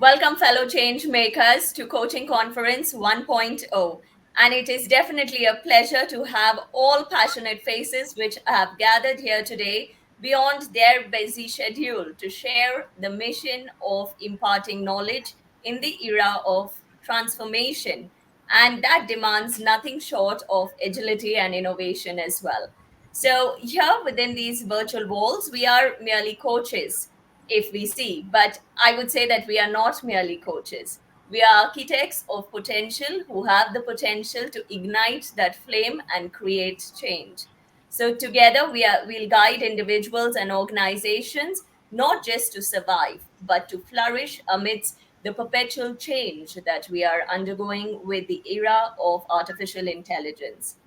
Welcome, fellow change makers, to Coaching Conference 1.0. And it is definitely a pleasure to have all passionate faces which have gathered here today beyond their busy schedule to share the mission of imparting knowledge in the era of transformation. And that demands nothing short of agility and innovation as well. So, here within these virtual walls, we are merely coaches if we see. But I would say that we are not merely coaches. We are architects of potential who have the potential to ignite that flame and create change. So together we'll guide individuals and organizations not just to survive, but to flourish amidst the perpetual change that we are undergoing with the era of artificial intelligence.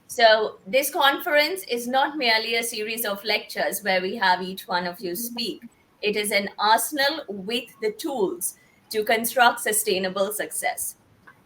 So, this conference is not merely a series of lectures where we have each one of you speak. It is an arsenal with the tools to construct sustainable success.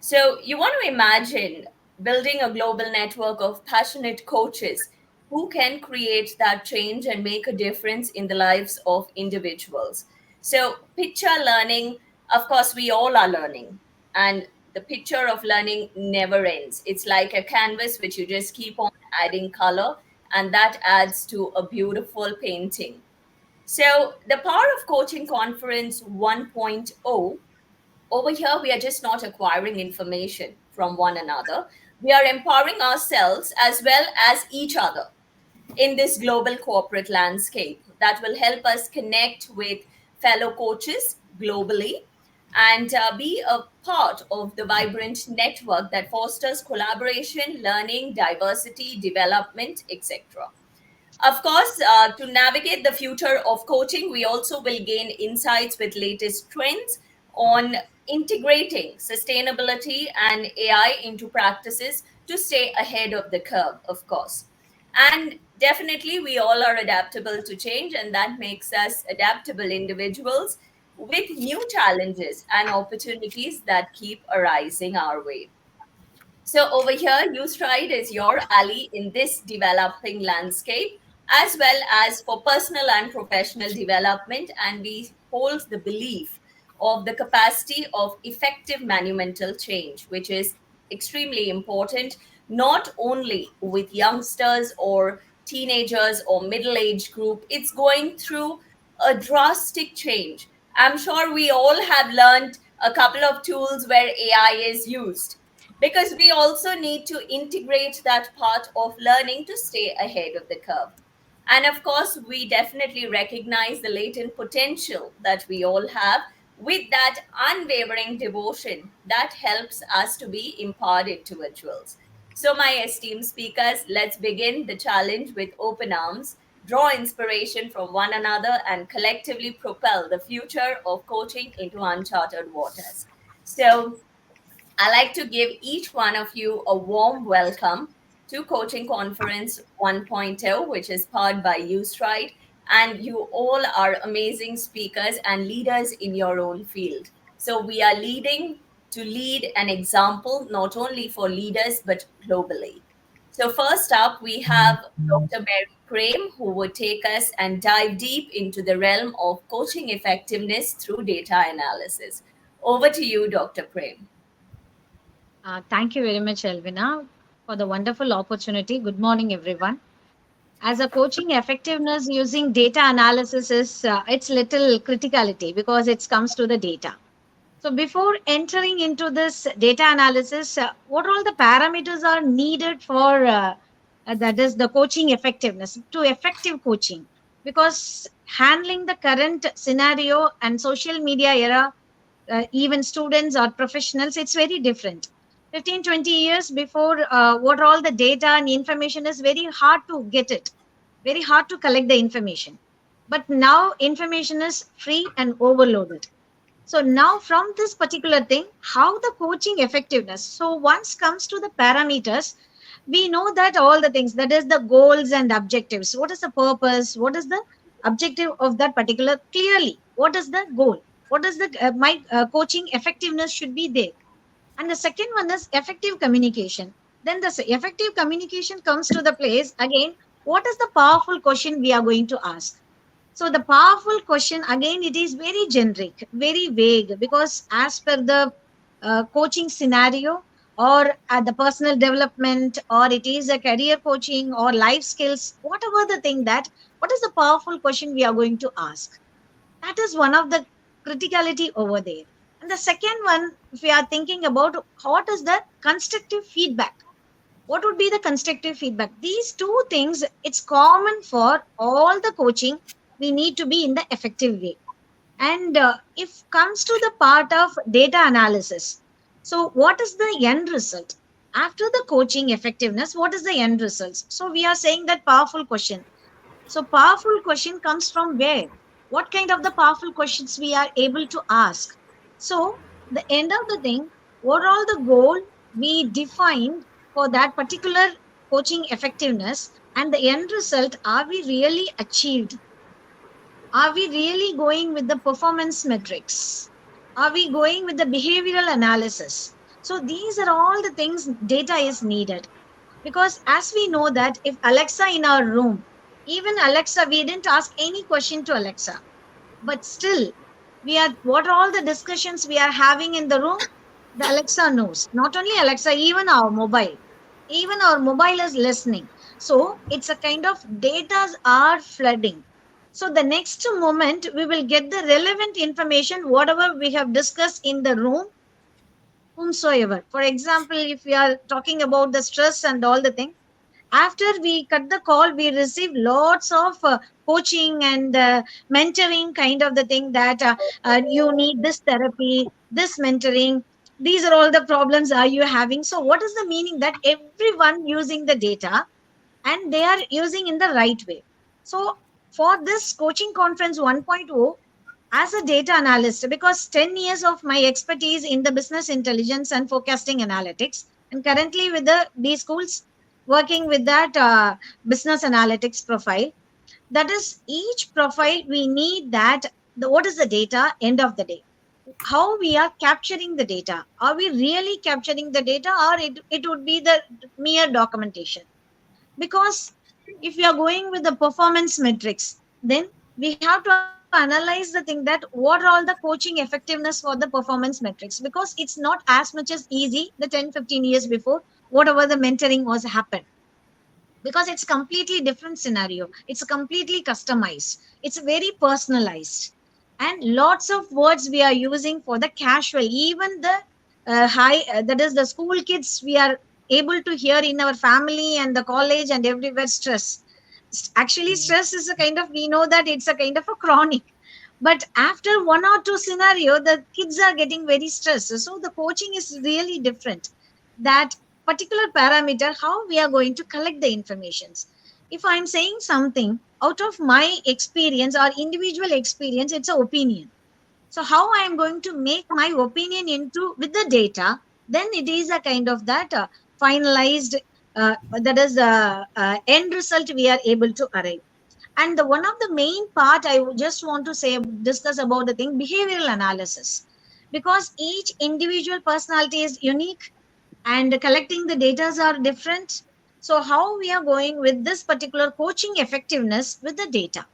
So, you want to imagine building a global network of passionate coaches who can create that change and make a difference in the lives of individuals. So, picture learning, of course, we all are learning. And the picture of learning never ends. It's like a canvas which you just keep on adding color, and that adds to a beautiful painting. So, the Power of Coaching Conference 1.0, over here, we are just not acquiring information from one another. We are empowering ourselves as well as each other in this global corporate landscape that will help us connect with fellow coaches globally and be a part of the vibrant network that fosters collaboration, learning, diversity, development, etc. Of course, to navigate the future of coaching, we also will gain insights with latest trends on integrating sustainability and AI into practices to stay ahead of the curve, of course. And definitely, we all are adaptable to change, and that makes us adaptable individuals with new challenges and opportunities that keep arising our way. So over here, UStride is your ally in this developing landscape, as well as for personal and professional development. And we hold the belief of the capacity of effective monumental change, which is extremely important, not only with youngsters or teenagers or middle-aged group. It's going through a drastic change. I'm sure we all have learned a couple of tools where AI is used because we also need to integrate that part of learning to stay ahead of the curve. And of course, we definitely recognize the latent potential that we all have with that unwavering devotion that helps us to be empowered individuals. So, my esteemed speakers, let's begin the challenge with open arms, draw inspiration from one another, and collectively propel the future of coaching into uncharted waters. So, I like to give each one of you a warm welcome to Coaching Conference 1.0, which is powered by UStride. And you all are amazing speakers and leaders in your own field. So we are leading to lead an example, not only for leaders, but globally. So first up, we have Dr. Mary Prem, who would take us and dive deep into the realm of coaching effectiveness through data analysis. Over to you, Dr. Prem. Thank you very much, Elvina, for the wonderful opportunity. Good morning, everyone. As a coaching effectiveness using data analysis is its little criticality because it comes to the data. So before entering into this data analysis, what all the parameters are needed for that is the coaching effectiveness to effective coaching? Because handling the current scenario and social media era, even students or professionals, it's very different. 15, 20 years before, what all the data and information is very hard to get it, very hard to collect the information. But now information is free and overloaded. So now from this particular thing, how the coaching effectiveness. So once comes to the parameters, we know that all the things, that is the goals and objectives. What is the purpose? What is the objective of that particular? Clearly, what is the goal? What is the my coaching effectiveness should be there. And the second one is effective communication. Then the effective communication comes to the place again. What is the powerful question we are going to ask? So the powerful question again, it is very generic, very vague, because as per the coaching scenario, or the personal development, or it is a career coaching or life skills, whatever the thing, that what is the powerful question we are going to ask? That is one of the criticality over there. And the second one, if we are thinking about what is the constructive feedback, what would be the constructive feedback? These two things, it's common for all the coaching. We need to be in the effective way. And if comes to the part of data analysis, so what is the end result after the coaching effectiveness? What is the end results? So we are saying that powerful question. So powerful question comes from where? What kind of the powerful questions we are able to ask? So the end of the thing, what all the goal we defined for that particular coaching effectiveness, and the end result, are we really achieved? Are we really going with the performance metrics? Are we going with the behavioral analysis? So these are all the things data is needed. Because as we know that if Alexa in our room, even Alexa, we didn't ask any question to Alexa, but still, we are, what are all the discussions we are having in the room? The Alexa knows. Not only Alexa, even our mobile is listening. So it's a kind of data are flooding. So the next moment we will get the relevant information, whatever we have discussed in the room, whomsoever. For example, if we are talking about the stress and all the thing, after we cut the call, we receive lots of coaching and mentoring kind of the thing, that you need this therapy, this mentoring, these are all the problems are you having. So what is the meaning? That everyone using the data, and they are using in the right way. So for this coaching conference 1.0, as a data analyst, because 10 years of my expertise in the business intelligence and forecasting analytics, and currently with the B schools, working with that business analytics profile, that is each profile we need that, what is the data end of the day, how we are capturing the data, are we really capturing the data, or it would be the mere documentation? Because if we are going with the performance metrics, then we have to analyze the thing that what are all the coaching effectiveness for the performance metrics, because it's not as much as easy the 10-15 years before, whatever the mentoring was happened, because it's completely different scenario, it's completely customized, it's very personalized, and lots of words we are using for the casual, even the high that is the school kids, we are able to hear in our family and the college and everywhere. Stress, actually stress is a kind of, we know that it's a kind of a chronic, but after one or two scenario the kids are getting very stressed. So the coaching is really different, that particular parameter, how we are going to collect the informations. If I'm saying something out of my experience or individual experience, it's an opinion. So how I am going to make my opinion into with the data, then it is a kind of that finalized that is the end result we are able to arrive. And the one of the main part I would just want to say, discuss about the thing, behavioral analysis, because each individual personality is unique, and collecting the data are different. So how we are going with this particular coaching effectiveness with the data,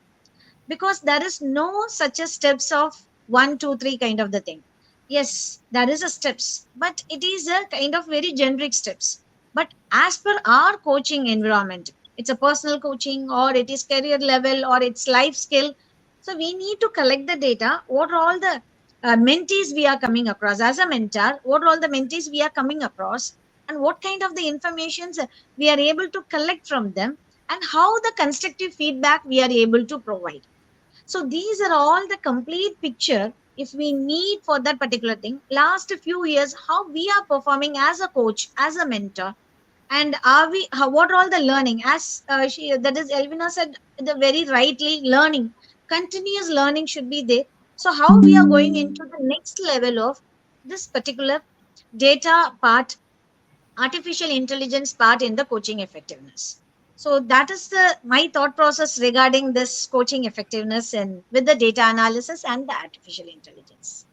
because there is no such a steps of 1 2 3 kind of the thing. Yes, there is a steps, but it is a kind of very generic steps. But as per our coaching environment, it's a personal coaching, or it is career level, or it's life skill. So we need to collect the data, what are all the mentees we are coming across as a mentor, what are all the mentees we are coming across, and what kind of the informations we are able to collect from them, and how the constructive feedback we are able to provide. So these are all the complete picture if we need for that particular thing. Last few years, how we are performing as a coach, as a mentor, and are we? How, what are all the learning? As she, that is Elvina said, the very rightly learning, continuous learning should be there. So how we are going into the next level of this particular data part, artificial intelligence part in the coaching effectiveness. So that is the my thought process regarding this coaching effectiveness and with the data analysis and the artificial intelligence.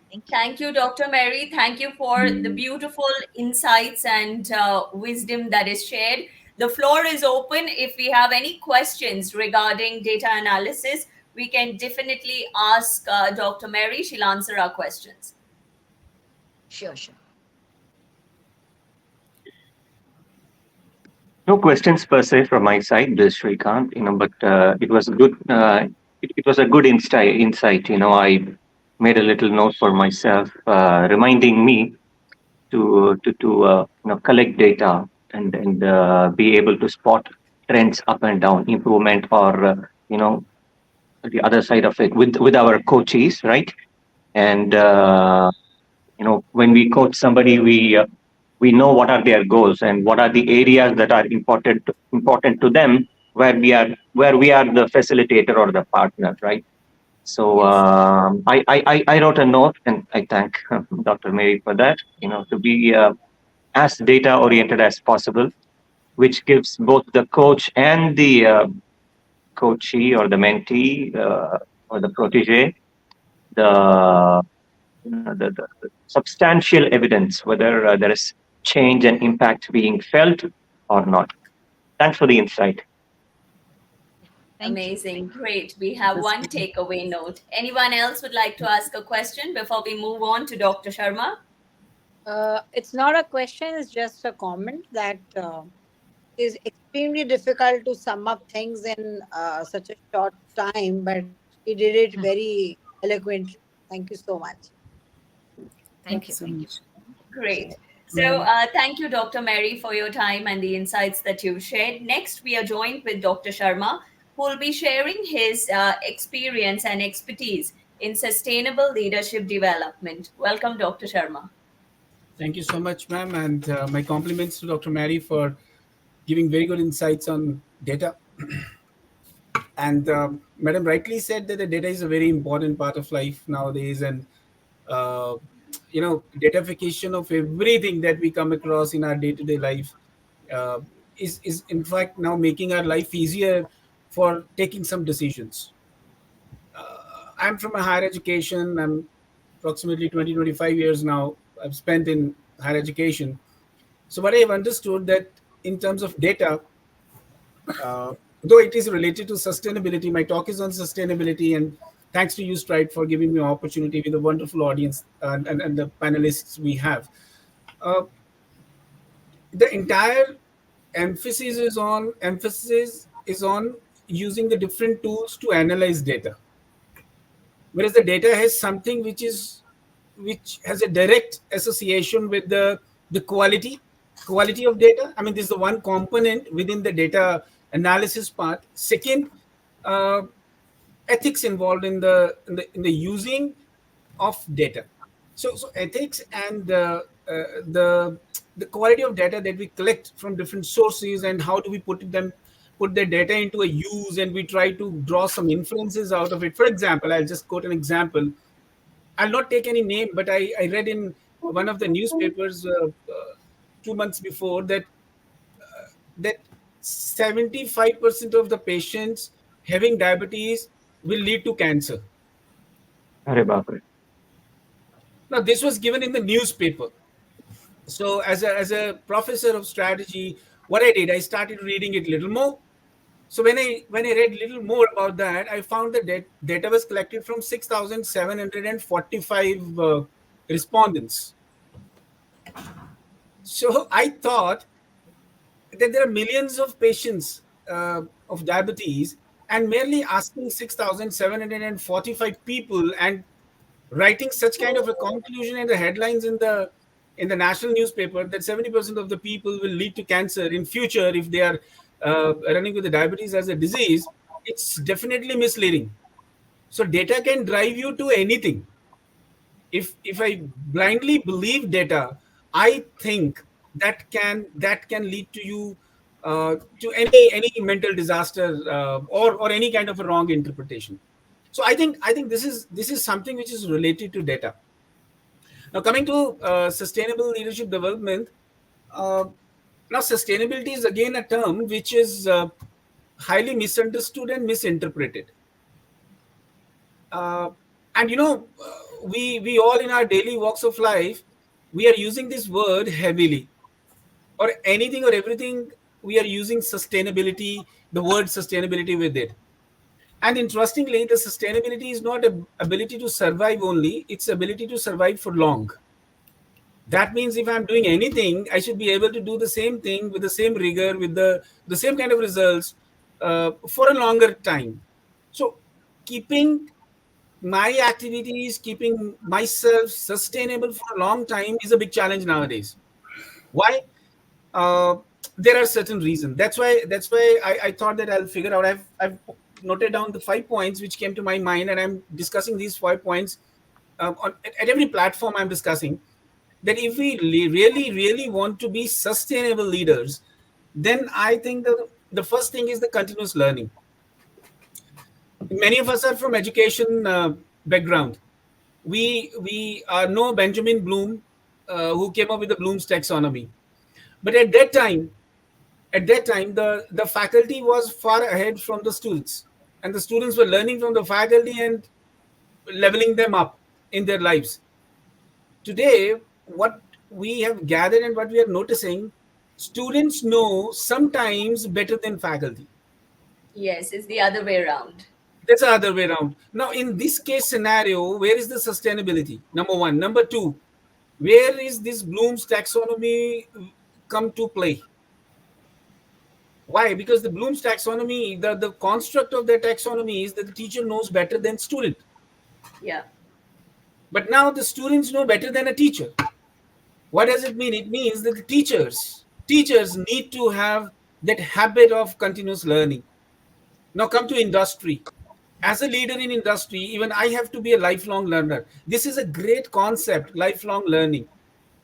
Thank you. Thank you, Dr. Mary. Thank you for the beautiful insights and wisdom that is shared. The floor is open. If we have any questions regarding data analysis, we can definitely ask Dr. Mary. She'll answer our questions. Sure, sure. No questions per se from my side, this Srikanth, but it was good. It was a good insight. I made a little note for myself, reminding me to collect data and be able to spot trends up and down, improvement, or the other side of it with our coaches, right? And when we coach somebody, we know what are their goals and what are the areas that are important to them, where we are the facilitator or the partner, right? So Yes. I wrote a note, and I thank Dr. Mary for that. To be as data oriented as possible, which gives both the coach and the coachee or the mentee or the protege the the substantial evidence whether there is change and impact being felt or not. Thanks for the insight. Thank you. Amazing. Great. We have Yes, one takeaway note. Anyone else would like to ask a question before we move on to Dr. Sharma? it's not a question, it's just a comment that is extremely difficult to sum up things in such a short time, but he did it very eloquently. Thank you so much. Thank Thank you. you so Thank you. much. Great. So, Um, thank you, Dr. Mary, for your time and the insights that you've shared. Next, we are joined with Dr. Sharma, who will be sharing his experience and expertise in sustainable leadership development. Welcome, Dr. Sharma. Thank you so much, ma'am, and my compliments to Dr. Mary for giving very good insights on data. And Madam rightly said that the data is a very important part of life nowadays, and uh, datafication of everything that we come across in our day-to-day life uh, is in fact now making our life easier for taking some decisions. I'm from a higher education. I'm approximately 20-25 years now I've spent in higher education. So what I've understood that in terms of data, though it is related to sustainability, my talk is on sustainability, and thanks to UStride for giving me an opportunity with a wonderful audience and the panelists we have. Uh, the entire emphasis is on using the different tools to analyze data, whereas the data has something which has a direct association with the quality of data. I mean, this is the one component within the data analysis part. Second, uh, ethics involved in the using of data. So ethics and the quality of data that we collect from different sources, and how do we put the data into a use, and we try to draw some inferences out of it. For example, I'll just quote an example. I'll not take any name, but I read in one of the newspapers 2 months before that 75% of the patients having diabetes will lead to cancer. Arre baapre. Now, this was given in the newspaper. So, as a professor of strategy, what I did, I started reading it a little more. So when I read a little more about that, I found that data was collected from 6,745 respondents. So I thought that there are millions of patients of diabetes, and merely asking 6,745 people and writing such kind of a conclusion in the headlines in the national newspaper that 70% of the people will lead to cancer in future if they are running with the diabetes as a disease, it's definitely misleading. So data can drive you to anything. If I blindly believe data, I think that can lead to you to any mental disaster, or any kind of a wrong interpretation. So I think this is something which is related to data. Now, coming to sustainable leadership development, uh, now sustainability is again a term which is highly misunderstood and misinterpreted. Uh, and we all in our daily walks of life, we are using this word heavily, or anything or everything. We are using sustainability, the word sustainability with it. And interestingly, the sustainability is not a ability to survive only, it's ability to survive for long. That means if I'm doing anything, I should be able to do the same thing with the same rigor, with the same kind of results for a longer time. So keeping my activities, keeping myself sustainable for a long time is a big challenge nowadays. Why? uh, there are certain reasons. That's why I thought that I'll figure out. I've noted down the 5 points which came to my mind, and I'm discussing these 5 points at every platform I'm discussing. That if we really want to be sustainable leaders, then I think the first thing is the continuous learning. Many of us are from education background. We know Benjamin Bloom, who came up with the Bloom's taxonomy. But at that time the faculty was far ahead from the students, and the students were learning from the faculty and leveling them up in their lives. Today, what we have gathered and what we are noticing, students know sometimes better than faculty. Yes, it's the other way around. That's the other way around. Now, in this case scenario, where is the sustainability? Number one. Number two, where is this Bloom's taxonomy come to play? Why? Because the Bloom's taxonomy, the construct of the taxonomy is that the teacher knows better than student. Yeah. But now the students know better than a teacher. What does it mean? It means that the teachers need to have that habit of continuous learning. Now come to industry. As a leader in industry, even I have to be a lifelong learner. This is a great concept, lifelong learning,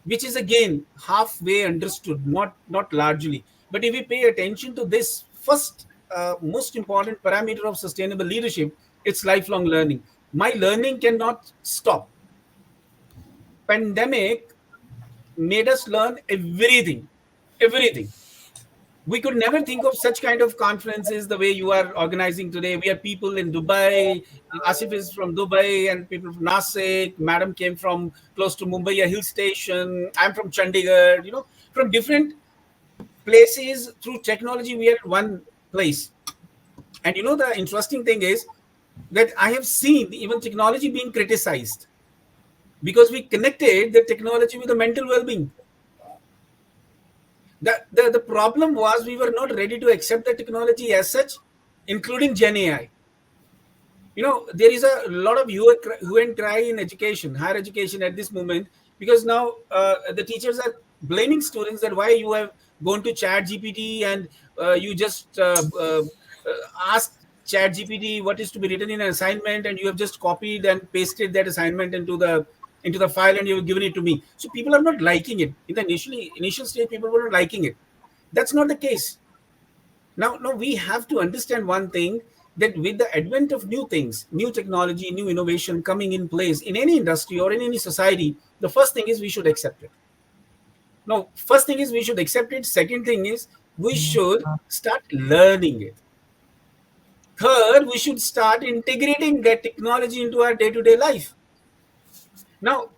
which is again halfway understood, not largely. But if we pay attention to this first most important parameter of sustainable leadership, it's lifelong learning. My learning cannot stop. Pandemic made us learn everything. We could never think of such kind of conferences the way you are organizing today. We have people in Dubai. Asif is from Dubai, and people from Nasik. Madam came from close to Mumbai, a hill station. I'm from Chandigarh. From different places through technology, we are at one place. And the interesting thing is that I have seen even technology being criticized because we connected the technology with the mental well-being. The problem was we were not ready to accept the technology as such, including Gen AI. There is a lot of hue and cry in education, higher education at this moment, because now the teachers are blaming students that why you have gone to Chat GPT and you just asked Chat GPT what is to be written in an assignment, and you have just copied and pasted that assignment into the file, and you have given it to me. So people are not liking it. In the initial stage, people were not liking it. That's not the case. Now we have to understand one thing, that with the advent of new things, new technology, new innovation coming in place in any industry or in any society, the first thing is we should accept it. No, first thing is we should accept it. Second thing is we should start learning it. Third, we should start integrating that technology into our day-to-day life. Now,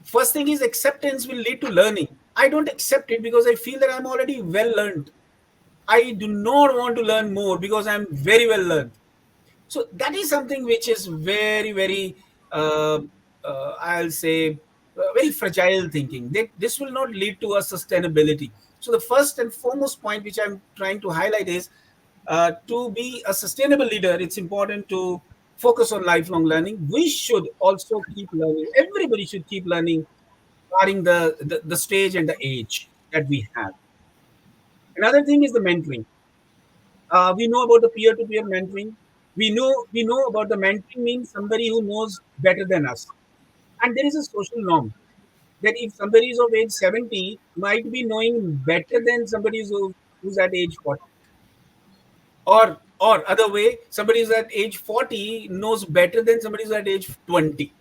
first thing is acceptance will lead to learning. I don't accept it because I feel that I'm already well learned. I do not want to learn more because I'm very well learned. So that is something which is very, very, I'll say, very fragile thinking. This will not lead to a sustainability. So the first and foremost point which I'm trying to highlight is to be a sustainable leader, it's important to focus on lifelong learning. We should also keep learning. Everybody should keep learning, barring the stage and the age that we have. Another thing is the mentoring. We know about the peer-to-peer mentoring. We know about the mentoring means somebody who knows better than us. And there is a social norm that if somebody is of age 70, might be knowing better than somebody who's at age 40. Or other way, somebody who's at age 40 knows better than somebody who's at age 20.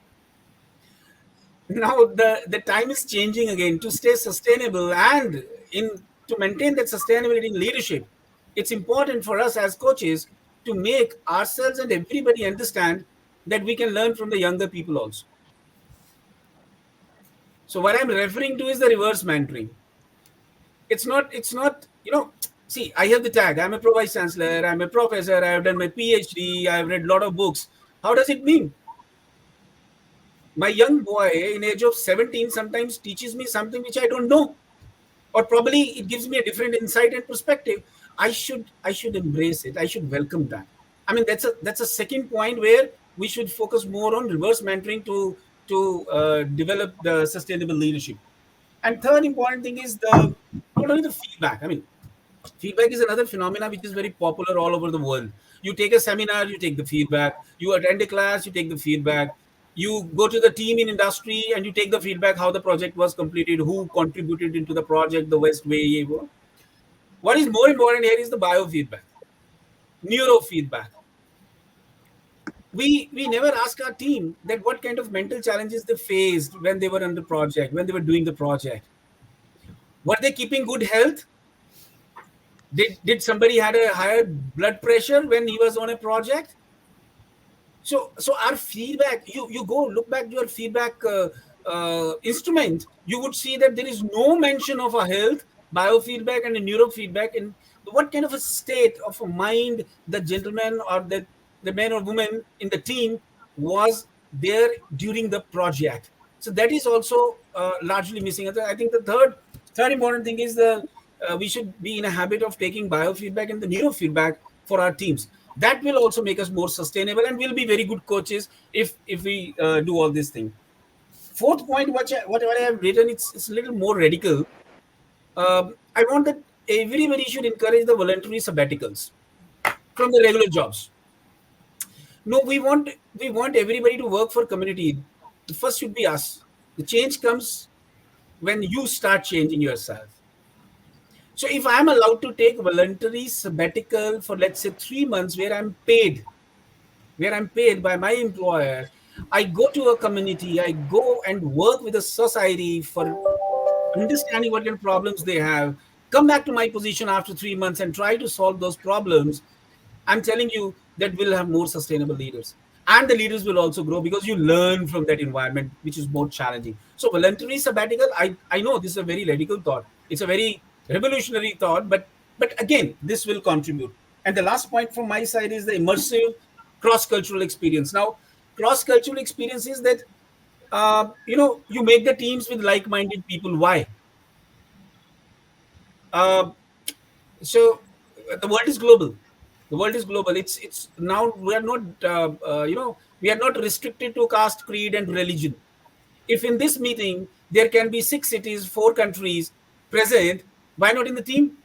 Now the time is changing again. To stay sustainable and in to maintain that sustainability in leadership, it's important for us as coaches to make ourselves and everybody understand that we can learn from the younger people also. So what I'm referring to is the reverse mentoring. It's not See, I have the tag. I'm a pro vice chancellor. I'm a professor. I have done my PhD. I've read a lot of books. How does it mean? My young boy in age of 17 sometimes teaches me something which I don't know, or probably it gives me a different insight and perspective. I should embrace it. I should welcome that. I mean, that's a second point where we should focus more on reverse mentoring to develop the sustainable leadership. And third important thing is the not only the feedback. I mean, feedback is another phenomena which is very popular all over the world. You take a seminar, you take the feedback. You attend a class, you take the feedback. You go to the team in industry and you take the feedback how the project was completed, who contributed into the project the best way. What is more important here is the biofeedback, neurofeedback. We never ask our team that what kind of mental challenges they faced when they were on the project, when they were doing the project. Were they keeping good health? Did somebody had a higher blood pressure when he was on a project? So our feedback, you go look back to your feedback instrument, you would see that there is no mention of a health, biofeedback, and a neurofeedback, and what kind of a state of a mind the gentleman or the man or woman in the team was there during the project. So that is also largely missing. I think the third important thing is the we should be in a habit of taking biofeedback and the neurofeedback for our teams. That will also make us more sustainable, and we'll be very good coaches if we do all these things. Fourth point, what I have written, it's a little more radical. I want that everybody should encourage the voluntary sabbaticals from the regular jobs. No, we want everybody to work for community. The first should be us. The change comes when you start changing yourself. So if I'm allowed to take voluntary sabbatical for, let's say, 3 months, where I'm paid by my employer, I go to a community, I go and work with a society for understanding what kind of problems they have, come back to my position after 3 months and try to solve those problems. I'm telling you that we'll have more sustainable leaders. And the leaders will also grow because you learn from that environment, which is more challenging. So, voluntary sabbatical, I know this is a very radical thought. It's a very revolutionary thought, but again, this will contribute. And the last point from my side is the immersive cross-cultural experience. Now, cross-cultural experience is that you make the teams with like-minded people. Why? Uh, so the world is global. The world is global. It's now we are not we are not restricted to caste, creed, and religion. If in this meeting there can be 6 cities, 4 countries present, why not in the team?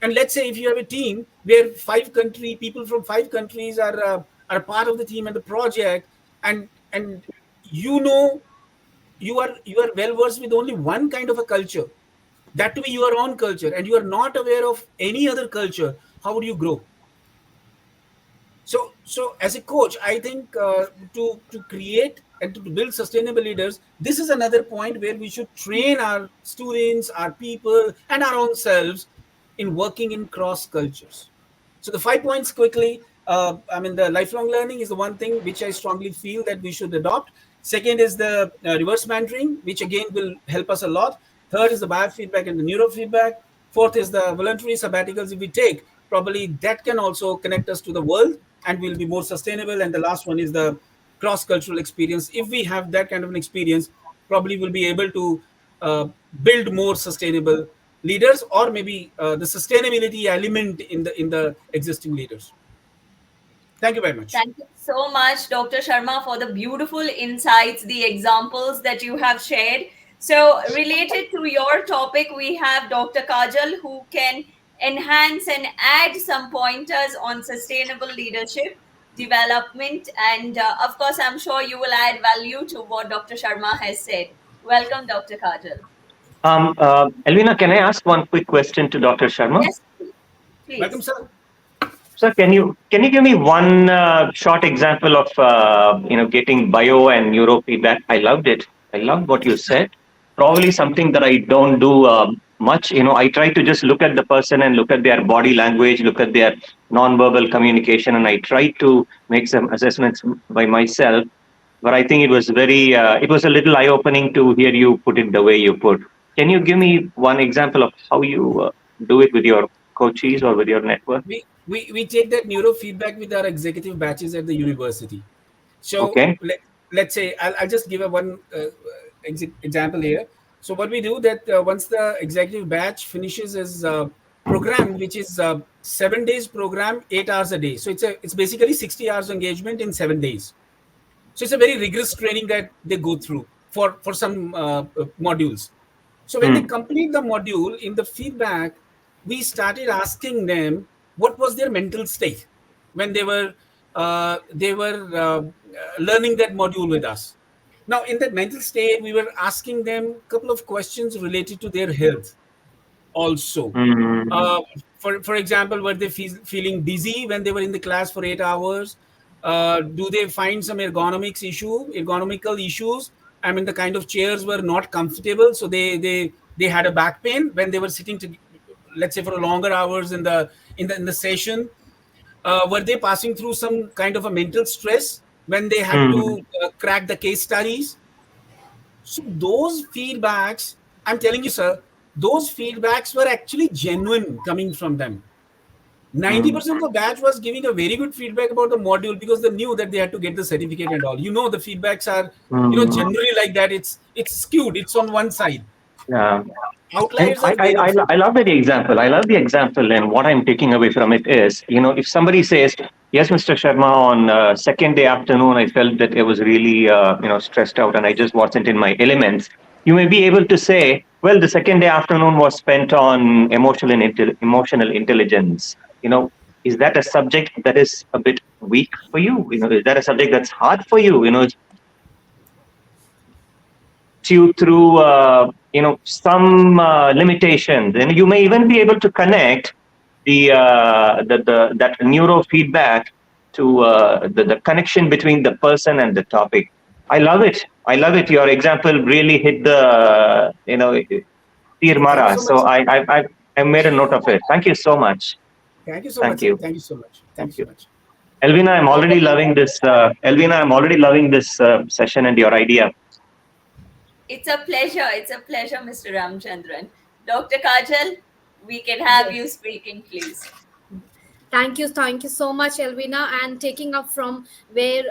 And let's say if you have a team where 5 country people from 5 countries are part of the team and the project, and you know you are well versed with only one kind of a culture, that to be your own culture, and you are not aware of any other culture, how would you grow? So as a coach, I think to create and to build sustainable leaders, this is another point where we should train our students, our people, and our own selves in working in cross cultures. So the 5 points quickly. I mean, the lifelong learning is the one thing which I strongly feel that we should adopt. Second is the reverse mentoring, which again will help us a lot. Third is the biofeedback and the neurofeedback. Fourth is the voluntary sabbaticals. If we take, probably that can also connect us to the world and we'll be more sustainable. And the last one is the cross-cultural experience. If we have that kind of an experience, probably we'll be able to uh, build more sustainable leaders, or maybe the sustainability element in the existing leaders. Thank you very much. Thank you so much, Dr. Sharma, for the beautiful insights, the examples that you have shared. So, related to your topic, we have Dr. Kajal, who can enhance and add some pointers on sustainable leadership, development, and of course, I'm sure you will add value to what Dr. Sharma has said. Welcome, Dr. Kajal. Elvina, can I ask one quick question to Dr. Sharma? Yes, Welcome, please. Sir, sir. can you give me one short example of getting bio and neuro feedback? I loved it. I loved what you said. Probably something that I don't do much. I try to just look at the person and look at their body language, look at their non-verbal communication, and I try to make some assessments by myself. But I think it was a little eye-opening to hear you put it the way you put. Can you give me one example of how you do it with your coaches or with your network? We take that neurofeedback with our executive batches at the university. So Okay. let's say I'll just give a one example here. So what we do that once the executive batch finishes his program, which is 7 days program, 8 hours a day. So it's basically 60 hours engagement in 7 days. So it's a very rigorous training that they go through for some modules. So when they Hmm. complete the module, in the feedback, we started asking them what was their mental state when they were learning that module with us. Now, in that mental state, we were asking them a couple of questions related to their health also. Hmm. Uh, for example, were they feeling dizzy when they were in the class for 8 hours? Do they find some ergonomical issues? I mean, the kind of chairs were not comfortable, so they had a back pain when they were sitting to, let's say, for longer hours in the session. Were they passing through some kind of a mental stress when they had Hmm. to crack the case studies? So those feedbacks, I'm telling you, sir, those feedbacks were actually genuine coming from them. Hmm. 90% of the batch was giving a very good feedback about the module because they knew that they had to get the certificate and all. The feedbacks are, Hmm. generally like that. It's skewed. It's on one side. Yeah. And Outliers I, are I, very I, few. I love the example. I love the example. And what I'm taking away from it is, if somebody says, yes, Mr. Sharma, on second day afternoon, I felt that I was really, stressed out and I just wasn't in my elements. You may be able to say, well, the second day afternoon was spent on emotional intelligence. Is that a subject that is a bit weak for you? Is that a subject that's hard for you? You through some limitations, and you may even be able to connect the that neurofeedback to the connection between the person and the topic. I love it. Your example really hit the Thank you tirmara. so So much, sir. I made a note of it. Thank you so much. Thank you so much, Thank sir. you. Thank you so much. Thank Thank you so you. much. Elvina, I'm already loving this. Elvina, I'm already loving this session and your idea. It's a pleasure. It's a pleasure, Mr. Ramchandran. Dr. Kajal, we can have you Yes. speaking, please. Thank you so much, Elvina. And taking up from where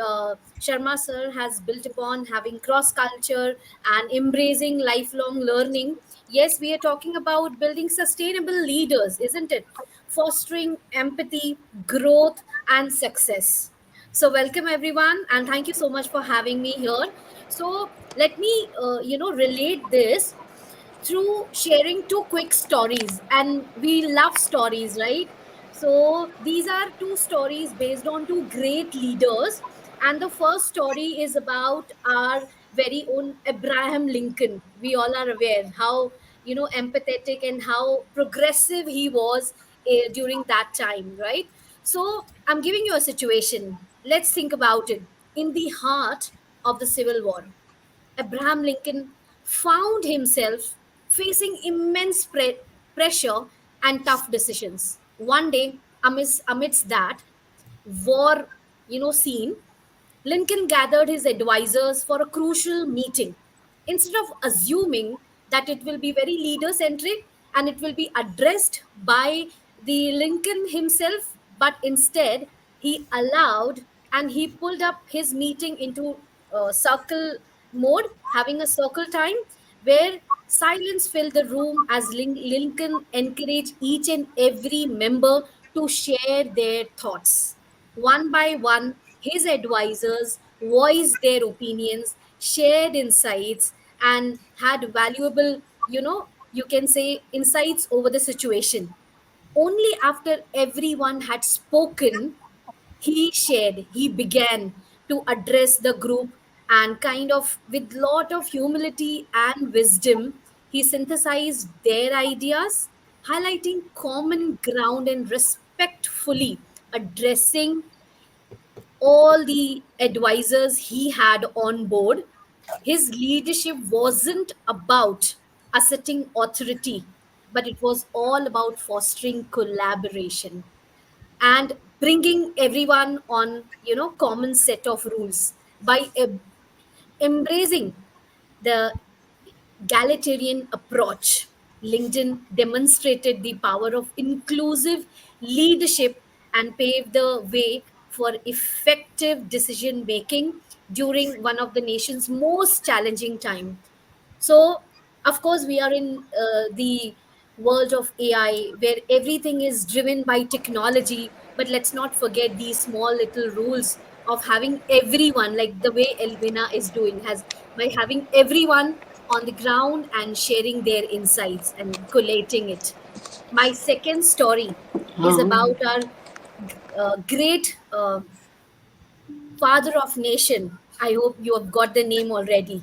Sharma sir has built upon having cross culture and embracing lifelong learning. Yes, we are talking about building sustainable leaders, isn't it? Fostering empathy, growth, and success. So, welcome everyone, and thank you so much for having me here. So, let me, relate this through sharing two quick stories, and we love stories, right? So these are two stories based on two great leaders, and the first story is about our very own Abraham Lincoln. We all are aware how empathetic and how progressive he was during that time, right? So I'm giving you a situation. Let's think about it. In the heart of the Civil War, Abraham Lincoln found himself facing immense pressure and tough decisions. One day, amidst that war, scene, Lincoln gathered his advisors for a crucial meeting. Instead of assuming that it will be very leader centric and it will be addressed by the Lincoln himself, but instead he allowed and he pulled up his meeting into circle mode, having a circle time where silence filled the room as Lincoln encouraged each and every member to share their thoughts. One by one, his advisors voiced their opinions, shared insights, and had valuable, you can say, insights over the situation. Only after everyone had spoken, he began to address the group, and kind of with lot of humility and wisdom, he synthesized their ideas, highlighting common ground and respectfully addressing all the advisors he had on board. His leadership wasn't about asserting authority, but it was all about fostering collaboration and bringing everyone on common set of rules by embracing the egalitarian approach. LinkedIn demonstrated the power of inclusive leadership and paved the way for effective decision making during one of the nation's most challenging time. So, of course, we are in the world of AI where everything is driven by technology. But let's not forget these small little rules of having everyone, like the way Elvina is doing, has by having everyone on the ground and sharing their insights and collating it. My second story is about our great father of nation. I hope you have got the name already,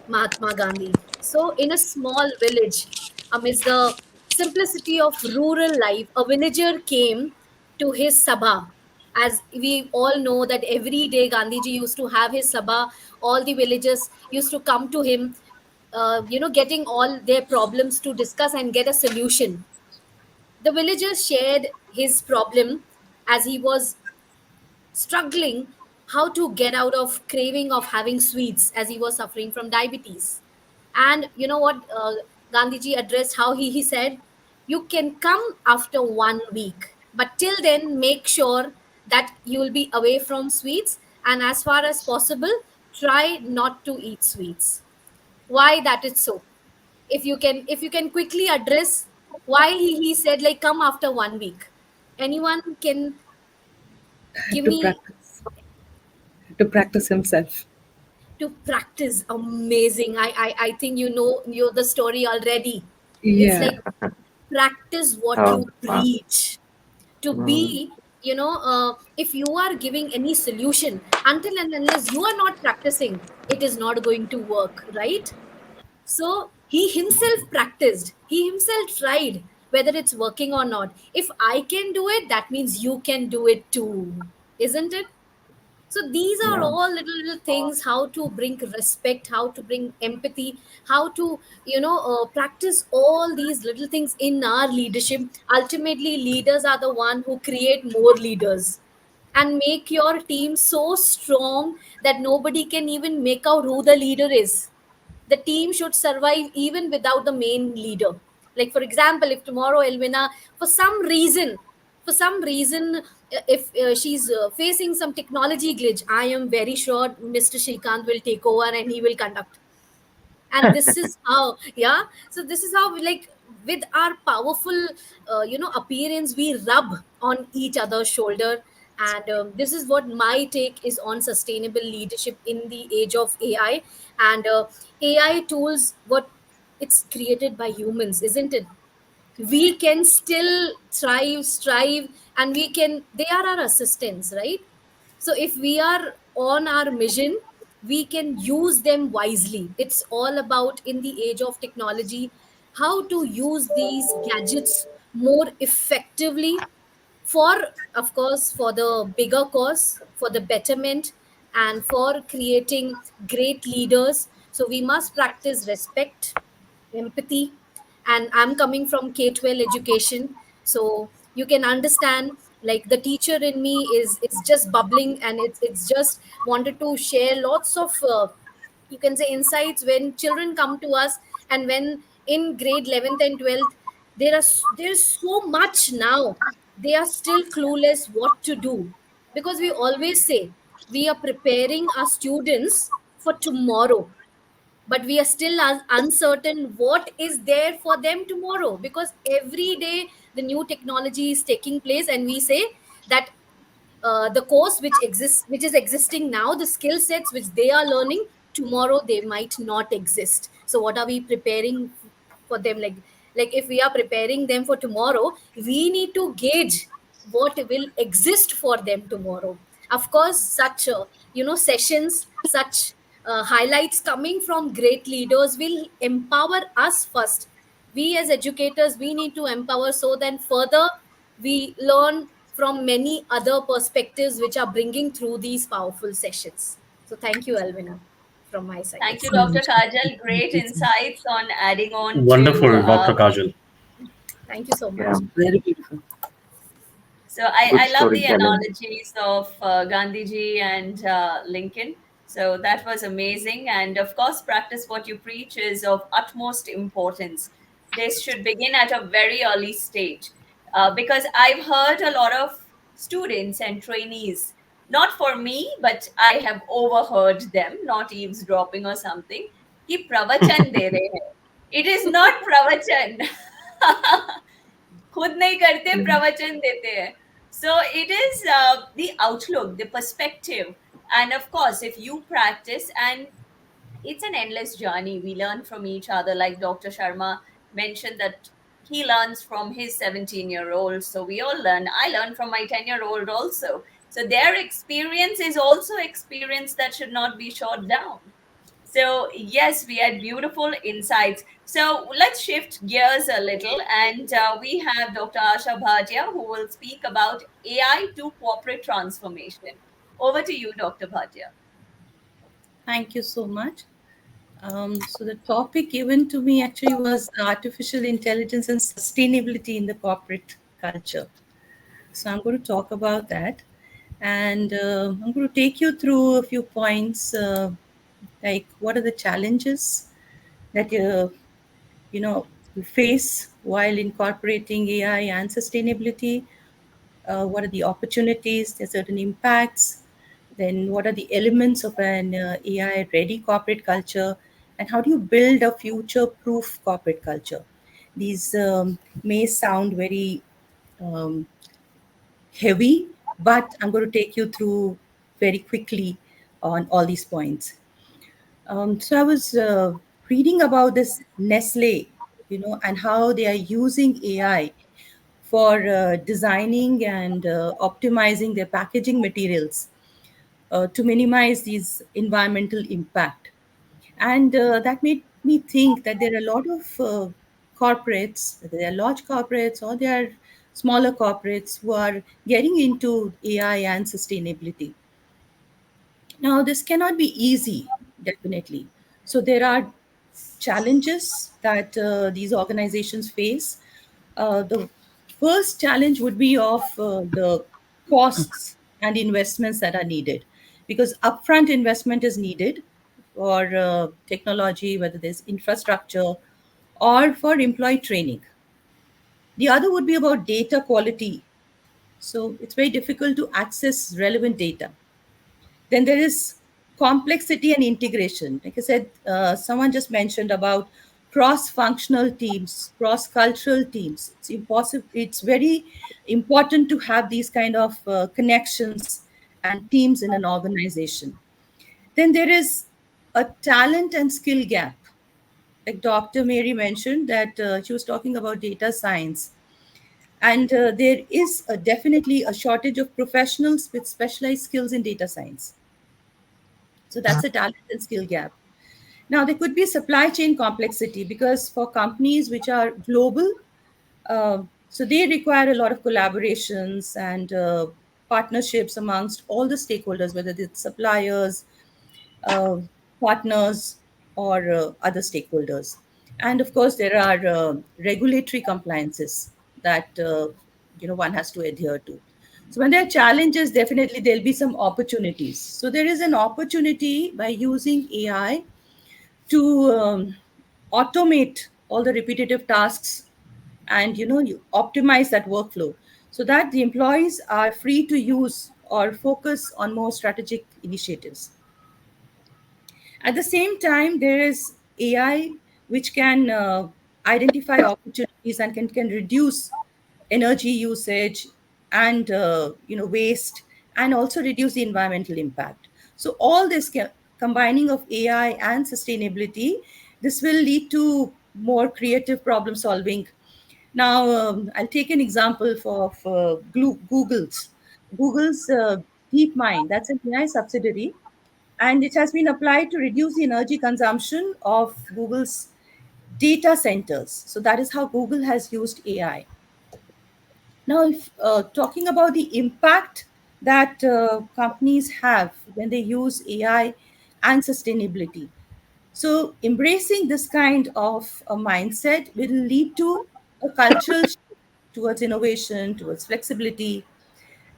Mahatma Gandhi. So, in a small village, amidst the simplicity of rural life, a villager came to his sabha. As we all know that every day Gandhiji used to have his sabha, all the villagers used to come to him, getting all their problems to discuss and get a solution. The villager shared his problem as he was struggling how to get out of craving of having sweets as he was suffering from diabetes. And you know what Gandhiji addressed, how he said, you can come after 1 week, but till then make sure that you will be away from sweets, and as far as possible try not to eat sweets. Why that is so? If you can quickly address why he said like come after 1 week. Anyone can give To me? practice, to practice himself. To practice, amazing. I think you know the story already. It's Yeah. like practice what Oh, you wow. preach. To Mm, be, if you are giving any solution, until and unless you are not practicing, it is not going to work, right? So he himself practiced, he himself tried whether it's working or not. If I can do it, that means you can do it too, isn't it? So these are yeah. all little things, how to bring respect, how to bring empathy, how to practice all these little things in our leadership. Ultimately, leaders are the one who create more leaders and make your team so strong that nobody can even make out who the leader is. The team should survive even without the main leader. Like for example, if tomorrow Elvina, for some reason, if she's facing some technology glitch, I am very sure Mr. Shrikant will take over and he will conduct. And this is how, yeah, so this is how we, like, with our powerful appearance, we rub on each other's shoulder. And this is what my take is on sustainable leadership in the age of AI. And AI tools, what it's created by humans, isn't it? We can still thrive, strive, and we can, they are our assistants, right? So if we are on our mission, we can use them wisely. It's all about, in the age of technology, how to use these gadgets more effectively for, of course, for the bigger cause, for the betterment, and for creating great leaders. So we must practice respect, empathy. And I'm coming from K-12 education, so you can understand, like, the teacher in me is just bubbling, and it's just wanted to share lots of you can say insights when children come to us. And when in grade 11th and 12th, there's so much now, they are still clueless what to do, because we always say we are preparing our students for tomorrow, but we are still uncertain what is there for them tomorrow, because every day the new technology is taking place, and we say that the course which exists, which is existing now, the skill sets which they are learning, tomorrow they might not exist. So what are we preparing for them? Like if we are preparing them for tomorrow, we need to gauge what will exist for them tomorrow. Of course, such sessions, such highlights coming from great leaders will empower us first. We as educators, we need to empower, so then further we learn from many other perspectives which are bringing through these powerful sessions. So thank you, Alvina, from my side. Thank you, So Dr. much. Kajal. Great insights on adding on to. Wonderful, Dr. Kajal. Thank you so Yeah. much. Very beautiful. So I Good love the storytelling. analogies of Gandhiji and Lincoln. So that was amazing. And of course, practice what you preach is of utmost importance. this should begin at a very early stage. Because I've heard a lot of students and trainees, not for me, but I have overheard them, not eavesdropping or something, कि प्रवचन दे रहे हैं. It is not pravachan. खुद नहीं करते, प्रवचन देते हैं. So it is the outlook, the perspective, and of course, if you practice, and it's an endless journey. We learn from each other, like Dr. Sharma mentioned that he learns from his 17-year-old. So we all learn. I learn from my 10-year-old also. So their experience is also experience that should not be shot down. So, yes, we had beautiful insights. So, let's shift gears a little, and we have Dr. Asha Bhatia who will speak about AI to corporate transformation. Over to you, Dr. Bhatia. Thank you so much. So the topic given to me actually was artificial intelligence and sustainability in the corporate culture. So I'm going to talk about that, and I'm going to take you through a few points, like what are the challenges that you face while incorporating AI and sustainability. What are the opportunities? There are certain impacts. Then, what are the elements of an AI ready corporate culture? And how do you build a future proof corporate culture? These may sound very um, heavy, but I'm going to take you through very quickly on all these points. So I was reading about this Nestle, and how they are using AI for designing and optimizing their packaging materials to minimize these environmental impact. And that made me think that there are a lot of corporates, whether they are large corporates or they are smaller corporates, who are getting into AI and sustainability. Now, this cannot be easy, definitely. So, there are challenges that these organizations face. The first challenge would be of the costs and investments that are needed, because upfront investment is needed for technology, whether there's infrastructure or for employee training. The other would be about data quality. So it's very difficult to access relevant data. Then there is complexity and integration. Like I said, someone just mentioned about cross-functional teams, cross-cultural teams. It's impossible. It's very important to have these kind of connections and teams in an organization. Then there is a talent and skill gap. Like Dr. Mary mentioned that she was talking about data science. And there is definitely a shortage of professionals with specialized skills in data science. So that's a talent and skill gap. Now, there could be supply chain complexity, because for companies which are global, so they require a lot of collaborations and partnerships amongst all the stakeholders, whether it's suppliers, uh, partners, or other stakeholders. And of course, there are regulatory compliances that one has to adhere to. So when there are challenges, definitely there'll be some opportunities. So there is an opportunity by using AI to automate all the repetitive tasks, and you optimize that workflow so that the employees are free to use or focus on more strategic initiatives. At the same time, there is AI which can identify opportunities and can reduce energy usage and waste, and also reduce the environmental impact. So all this combining of AI and sustainability, this will lead to more creative problem solving. Now, I'll take an example for Google's DeepMind. That's an AI subsidiary, and it has been applied to reduce the energy consumption of Google's data centers. So that is how Google has used AI. Now, if talking about the impact that companies have when they use AI and sustainability, so embracing this kind of a mindset will lead to a cultural shift towards innovation, towards flexibility,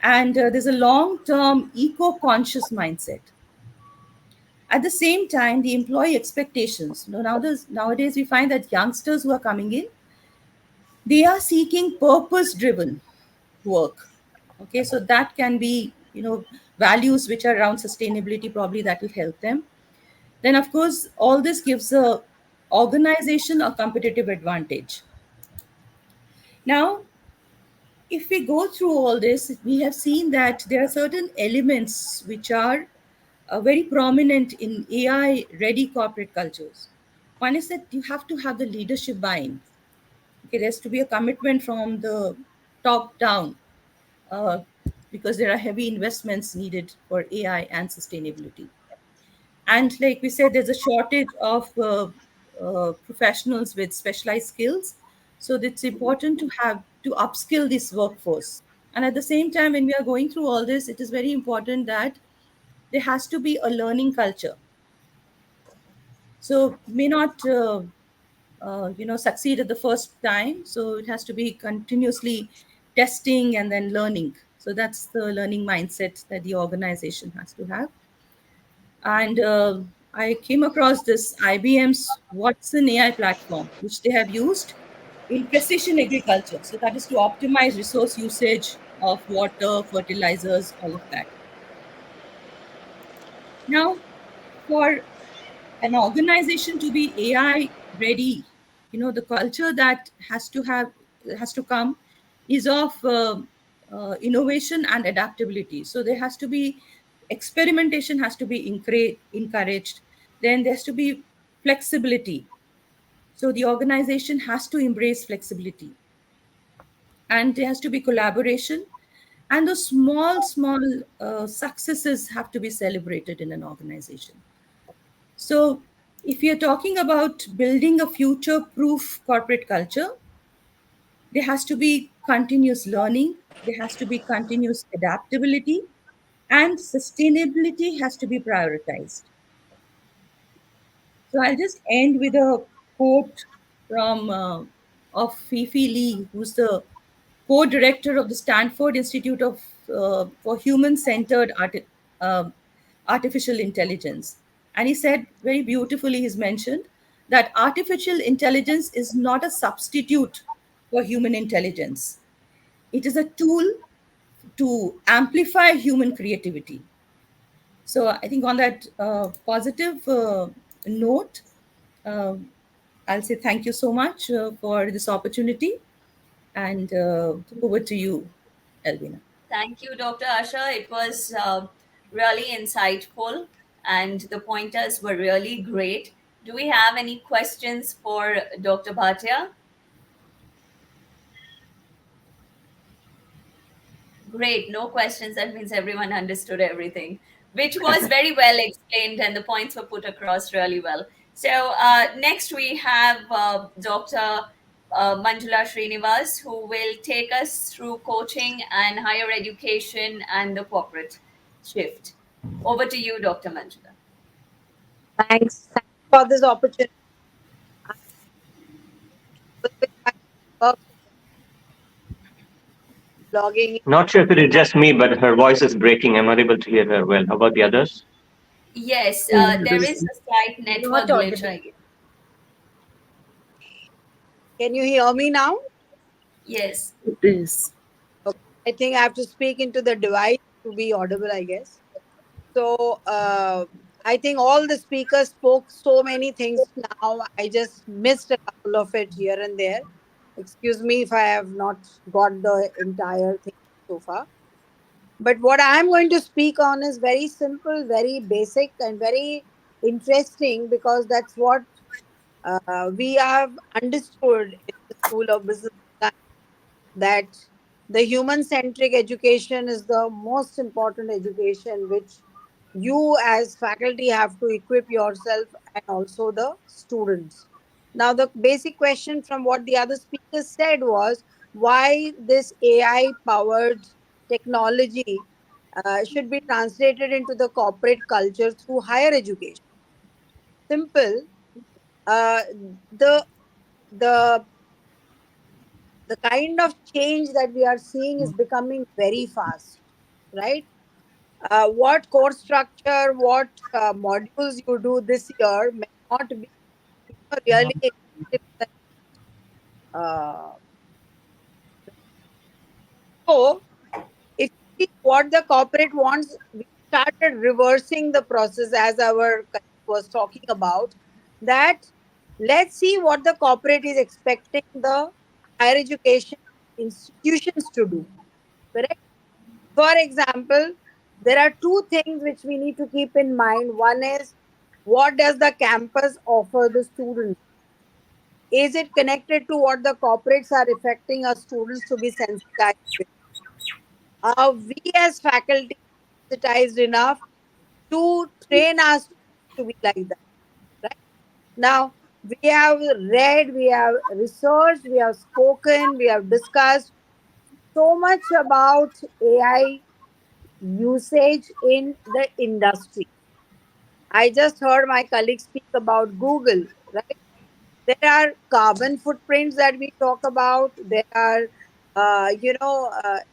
and there's a long-term eco-conscious mindset. At the same time, the employee expectations. Nowadays we find that youngsters who are coming in, they are seeking purpose driven work. Okay, so that can be, values which are around sustainability, probably that will help them. Then of course all this gives a organization a competitive advantage. Now, if we go through all this, we have seen that there are certain elements which are very prominent in AI ready corporate cultures. One is that you have to have the leadership buy-in. Okay, there has to be a commitment from the top down, uh, because there are heavy investments needed for AI and sustainability. And like we said, there's a shortage of professionals with specialized skills. So it's important to have to upskill this workforce. And at the same time, when we are going through all this, it is very important that there has to be a learning culture. So may not succeed at the first time. So it has to be continuously testing and then learning. So that's the learning mindset that the organization has to have. And I came across this IBM's Watson AI platform, which they have used in precision agriculture. So that is to optimize resource usage of water, fertilizers, all of that. Now, for an organization to be AI ready, the culture that has to come is of innovation and adaptability. So there has to be experimentation has to be encouraged. Then there has to be flexibility. So the organization has to embrace flexibility, and there has to be collaboration. And the small successes have to be celebrated in an organization. So, if you're talking about building a future proof corporate culture, there has to be continuous learning, there has to be continuous adaptability, and sustainability has to be prioritized. So, I'll just end with a quote from of Fifi Lee, who's the co-director of the Stanford Institute of for Human-Centered uh, Artificial Intelligence. And he said very beautifully, he's mentioned that artificial intelligence is not a substitute for human intelligence. It is a tool to amplify human creativity. So I think on that positive note, uh, I'll say thank you so much for this opportunity, and over to you, Elvina. Thank you, Dr. Asha. It was really insightful, and the pointers were really great. Do we have any questions for Dr. Bhatia? Great, no questions. That means everyone understood everything, which was very well explained, and the points were put across really well. So, next we have Dr. Manjula Srinivas, who will take us through coaching and higher education and the corporate shift. Over to you, Dr. Manjula. Thanks for this opportunity. I was with my work logging in. Not sure if it is just me, but her voice is breaking. I'm not able to hear her well. How about the others? Yes, there is Yes. a slight Not network glitch, audible. I guess. Can you hear me now? Yes. It is. Okay. I think I have to speak into the device to be audible, I guess. So I think all the speakers spoke so many things now. I just missed a couple of it here and there. Excuse me if I have not got the entire thing so far. But what I'm going to speak on is very simple, very basic, and very interesting because that's what we have understood in the School of Business that the human centric education is the most important education which you as faculty have to equip yourself and also the students. Now the basic question from what the other speakers said was why this AI powered technology should be translated into the corporate culture through higher education. Simple. uh, the the the kind of change that we are seeing is becoming very fast, right? What course structure, what modules you do this year may not be really effective in the, uh, So, if you see what the corporate wants, we started reversing the process as our colleague was talking about. That let's see what the corporate is expecting the higher education institutions to do. Correct? For example, there are two things which we need to keep in mind. One is what does the campus offer the students? Is it connected to what the corporates are affecting our students to be sensitized with? Are we as faculty sensitized enough to train our students to be like that? Right? Now, we have read, we have researched, we have spoken, we have discussed so much about AI usage in the industry. I just heard my colleague speak about Google, right? There are carbon footprints that we talk about. There are,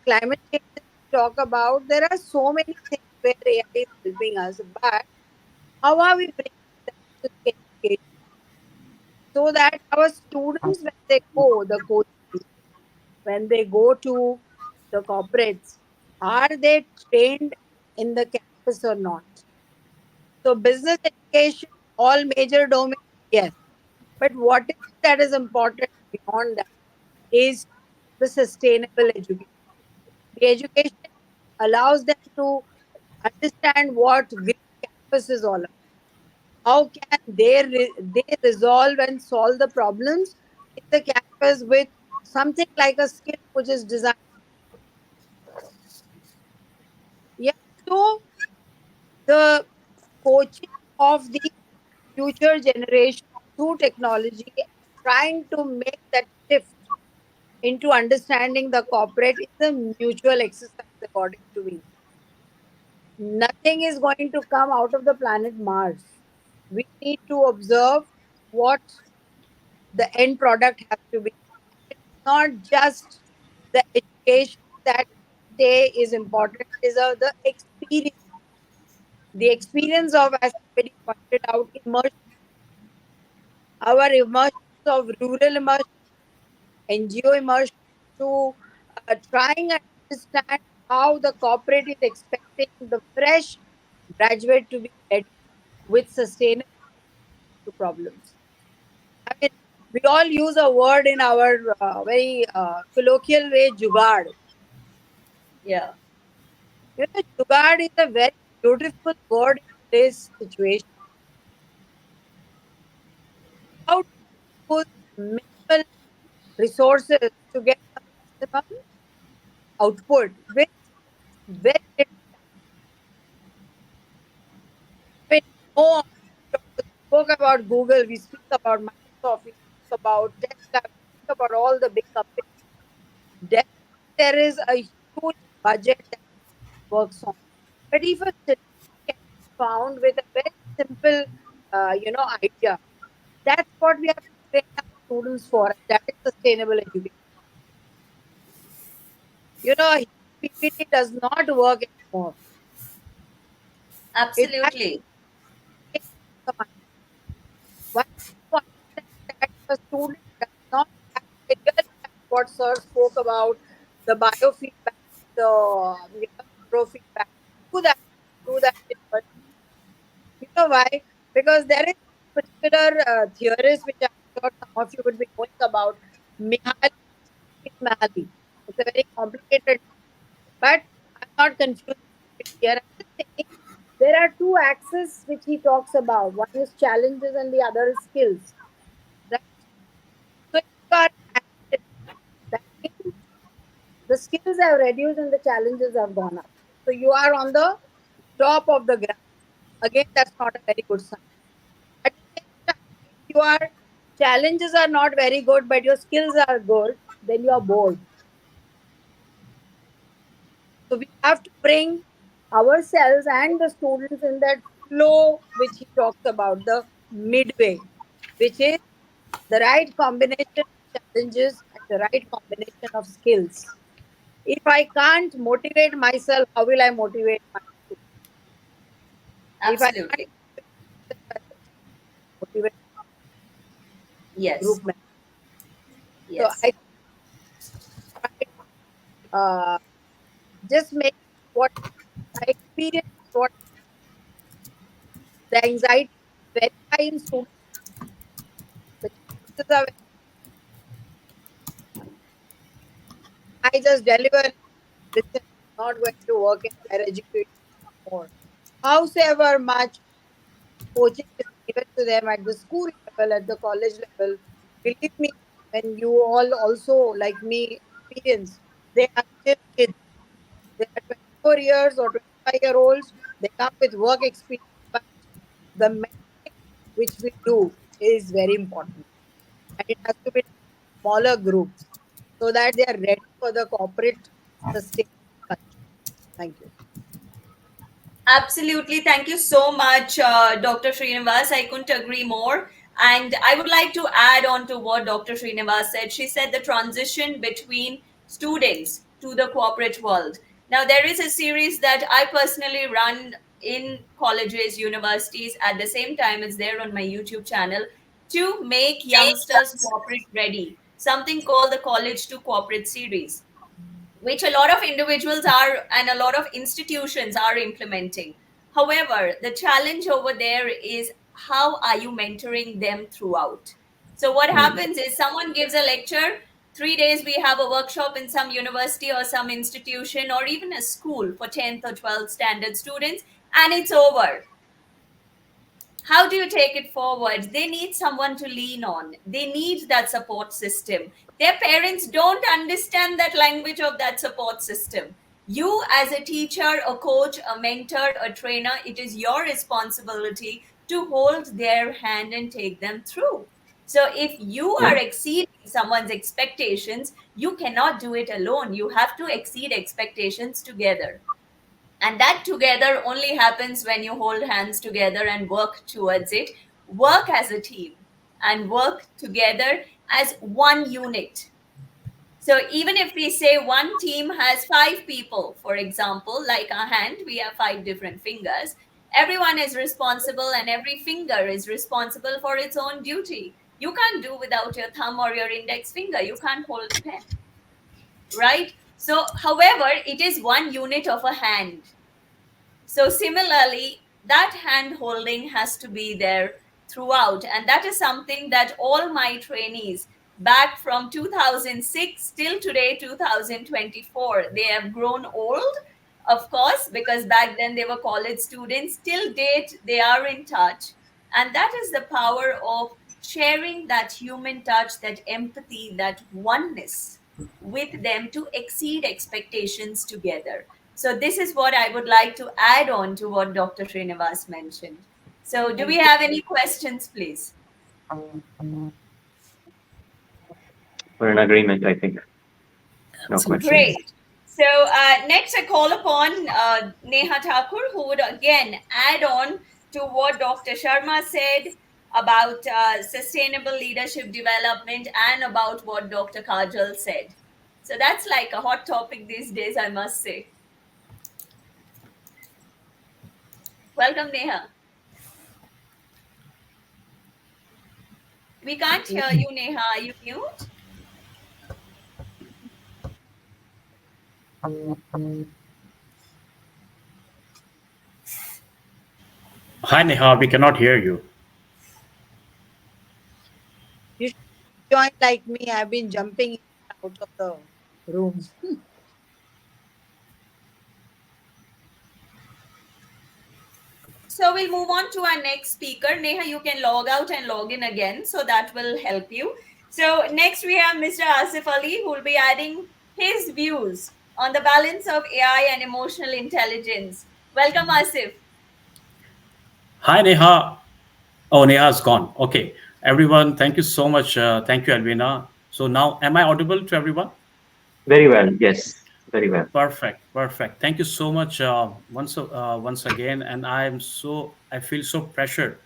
climate change that we talk about. There are so many things where AI is helping us. But how are we bringing that to the education so that our students, when they go the coaching, when they go to the corporates, are they trained in the campus or not? So business education, all major domains, yes. But what is that is important beyond that is the sustainable education. The education allows them to understand what green campus is all about. How can they resolve and solve the problems in the campus with something like a skill which is designed. Yeah. So the coaching of the future generation through technology and trying to make that shift into understanding the corporate is a mutual exercise according to me. Nothing is going to come out of the planet Mars. We need to observe what the end product has to be. It's not just the education that say is important, it is the experience. The experience of, as somebody pointed out, immersion, our immersions of rural immersion, NGO immersion, to trying and understand how the corporate is expecting the fresh graduate to be ready with sustainable to problems. I mean, we all use a word in our very colloquial way, jugaad. Yeah, You know, jugaad is a very beautiful word in today's situation. How to use minimal resources to get the maximum output with very little. I mean, no, we spoke about Google, we speak about Microsoft, we speak about Tesla, we speak about all the big companies. Definitely, there is a huge budget that works on. But if a solution can be found with a very simple, idea, that's what we have to train our students for. And that is sustainable education. You know, a PPT does not work anymore. It has absolutely. to be once you understand that if a student does not have, I really like what sir spoke about the biofeedback, the neurofeedback. Do that. Do that. You know why? Because there is a particular theorist which I'm sure some of you would be knowing about, Mihaly Mihaly. It's a very complicated, but I'm not confusing it here. I'm just saying there are two axes which he talks about. One is challenges and the other is skills. Right? So if you are an athlete, that means the skills have reduced and the challenges have gone up. So you are on the top of the graph. Again, that's not a very good sign. At the same time, if your challenges are not very good, but your skills are good, then you are bored. So we have to bring ourselves and the students in that flow which he talks about, the midway, which is the right combination of challenges and the right combination of skills. If I can't motivate myself, how will I motivate my students? If I can't Absolutely. motivate myself, as a team, motivate Yes. group members. So Yes. I think right, just make what I experienced, what the anxiety is very high in students. The chances are I just deliver. Listen, I'm not going to work in higher education more. Howsoever much coaching is given to them at the school level, at the college level, believe me, when you all also, like me, experience, they are still kids. They are 24 years or 25-year-olds. They come with work experience, but the mentoring which we do is very important. And it has to be done in smaller groups so that they are ready for the corporate sustainable culture. Thank you. Absolutely. Thank you so much, Dr. Srinivas. I couldn't agree more. And I would like to add on to what Dr. Srinivas said. She said the transition between students to the corporate world. Now, there is a series that I personally run in colleges, universities. At the same time, it's there on my YouTube channel to make youngsters corporate ready, something called the College to Corporate series, which a lot of individuals are and a lot of institutions are implementing. However, the challenge over there is how are you mentoring them throughout? So, what Mm. happens is someone gives a lecture, 3 days we have a workshop in some university or some institution or even a school for 10th or 12th standard students, and it's over. How do you take it forward? They need someone to lean on, they need that support system. Their parents don't understand that language of that support system. You, as a teacher, a coach, a mentor, a trainer, it is your responsibility to hold their hand and take them through. So if you Yeah. are exceeding someone's expectations, you cannot do it alone. You have to exceed expectations together, and that together only happens when you hold hands together and work towards it, work as a team, and work together as one unit. So even if we say one team has 5 people, for example, like a hand, we have 5 different fingers. Everyone is responsible, and every finger is responsible for its own duty. You can't do without your thumb or your index finger. You can't hold a pen, right? So, however, it is one unit of a hand. So, similarly, that hand holding has to be there throughout. And that is something that all my trainees back from 2006 till today, 2024, they have grown old, of course, because back then they were college students. Till date, they are in touch. And that is the power of sharing that human touch, that empathy, that oneness with them to exceed expectations together. So this is what I would like to add on to what Dr. Srinivas mentioned. So do we Thank you. have any questions, please? We're in agreement, I think. No Absolutely. questions. Great. So next I call upon Neha Thakur, who would again add on to what Dr. Sharma said about sustainable leadership development and about what Dr. Kajal said. So that's like a hot topic these days, I must say. Welcome, Neha. We can't hear you, Neha. Are you mute? Hi, Neha. We cannot hear you. You should join like me. I've been jumping in and out of the room. So we'll move on to our next speaker. Neha, you can log out and log in again, so that will help you. So next we have Mr. Asif Ali, who will be adding his views on the balance of AI and emotional intelligence. Welcome, Asif. Hi, Neha. Oh, Neha's gone. Okay. Everyone, thank you so much. Thank you, Alvina. So now, am I audible to everyone? Very well. Yes. Very well. Perfect. Perfect. Thank you so much once again. And I feel so pressured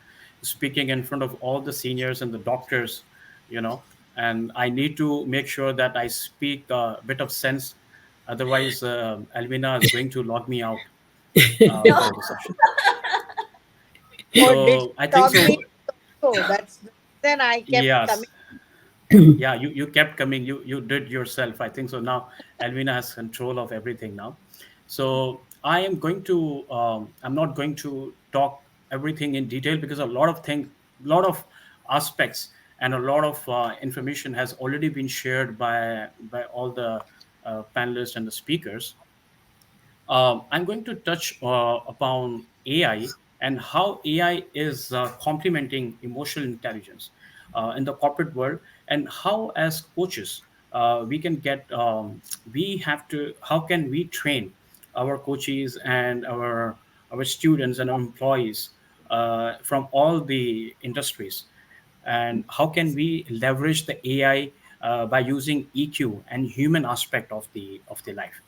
speaking in front of all the seniors and the doctors, you know, and I need to make sure that I speak a bit of sense. Otherwise, Alvina is going to log me out for the session. Or did she So I think log me so. also? That's the reason I kept coming. Yes. Yeah, you kept coming. You did yourself. I think so. Now Alvina has control of everything now. So I'm not going to talk everything in detail because a lot of aspects and a lot of information has already been shared by all the panelists and the speakers. I'm going to touch upon AI and how AI is complementing emotional intelligence in the corporate world, and how, as coaches, we can get, we have to, how can we train our coaches and our students and our employees from all the industries, and how can we leverage the AI by using EQ and human aspect of the life.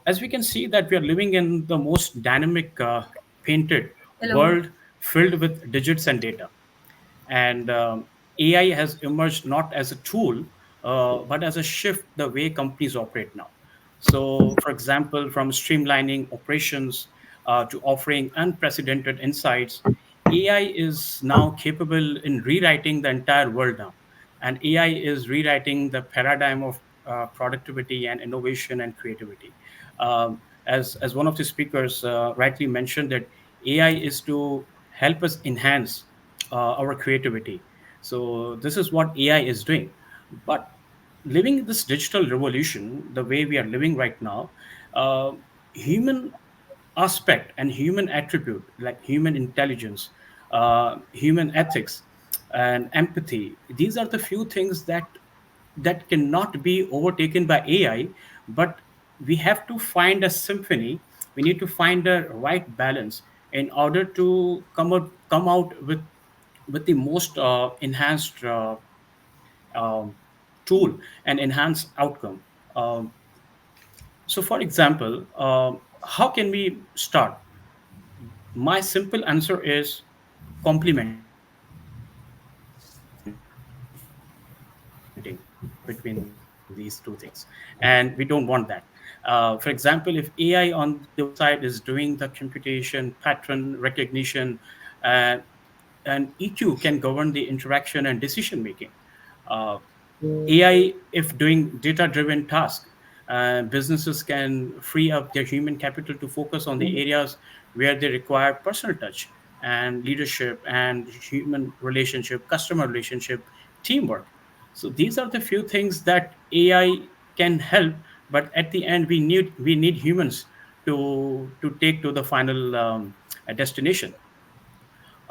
As we can see that we are living in the most dynamic, painted Hello. world filled with digits and data. And AI has emerged not as a tool, but as a shift the way companies operate now. So, for example, from streamlining operations to offering unprecedented insights, AI is now capable in rewriting the entire world now. And AI is rewriting the paradigm of productivity and innovation and creativity. As one of the speakers rightly mentioned, that AI is to help us enhance our creativity. So this is what AI is doing. But living this digital revolution, the way we are living right now, uh, human aspect and human attribute like human intelligence, human ethics, and empathy, these are the few things that cannot be overtaken by AI. But we have to find a symphony. We need to find a right balance in order to come out with the most enhanced um, tool and enhanced outcome. Um, so, for example, how can we start? My simple answer is complementing between these two things, and we don't want that. For example, if AI on the one side is doing the computation, pattern recognition, and EQ can govern the interaction and decision making. Uh, AI, if doing data-driven tasks, businesses can free up their human capital to focus on the areas where they require personal touch and leadership and human relationship, customer relationship, teamwork. So these are the few things that AI can help, but at the end we need humans to take to the final destination.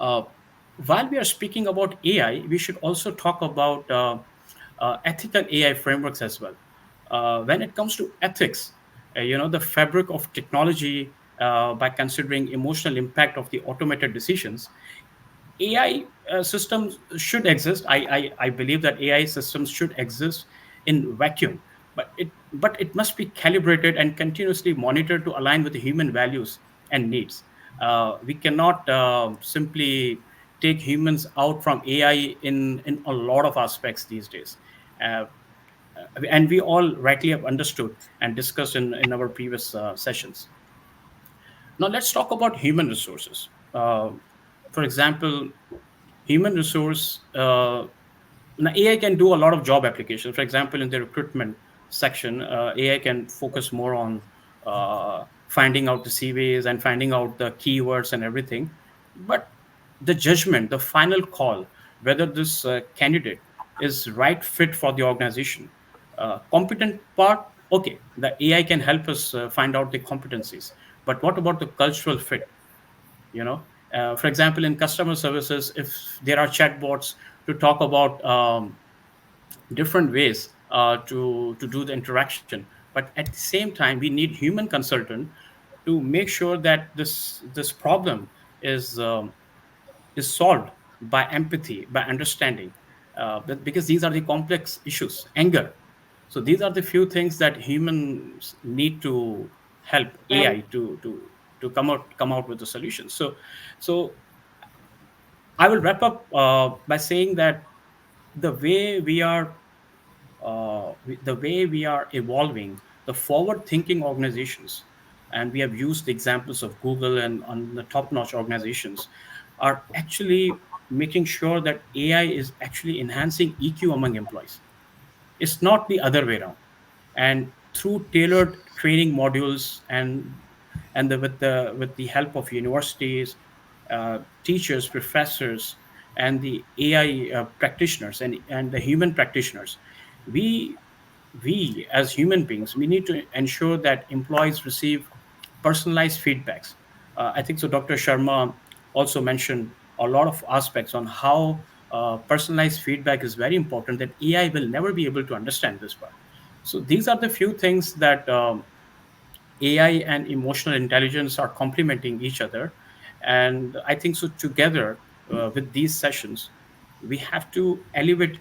Uh, while we are speaking about AI, we should also talk about ethical AI frameworks as well. When it comes to ethics, the fabric of technology, by considering emotional impact of the automated decisions, AI systems should exist. I believe that AI systems should exist in vacuum, but it must be calibrated and continuously monitored to align with the human values and needs. We cannot simply take humans out from AI in a lot of aspects these days. Uh, and we all rightly have understood and discussed in our previous sessions. Now let's talk about human resources. For example, human resource, now AI can do a lot of job applications. For example, in the recruitment section, AI can focus more on finding out the CVs and finding out the keywords and everything. But the judgment, the final call, whether this candidate is right fit for the organization, competent part, okay, the AI can help us find out the competencies. But what about the cultural fit? you know for example, in customer services, if there are chatbots to talk about different ways to do the interaction, but at the same time we need human consultant to make sure that this problem is um, is solved by empathy, by understanding, because these are the complex issues, anger. So these are the few things that humans need to help AI to come out with the solution. So I will wrap up by saying that the way we are the way we are evolving, the forward thinking organizations, and we have used the examples of Google and on the top notch organizations, are actually making sure that AI is actually enhancing EQ among employees. It's not the other way around. And through tailored training modules, with the help of universities, teachers, professors, and the AI practitioners, and the human practitioners, we we as human beings, we need to ensure that employees receive personalized feedbacks. I think so. Dr. Sharma also mentioned a lot of aspects on how personalized feedback is very important. That AI will never be able to understand this part. So these are the few things that AI and emotional intelligence are complementing each other. And I think so, together with these sessions, we have to elevate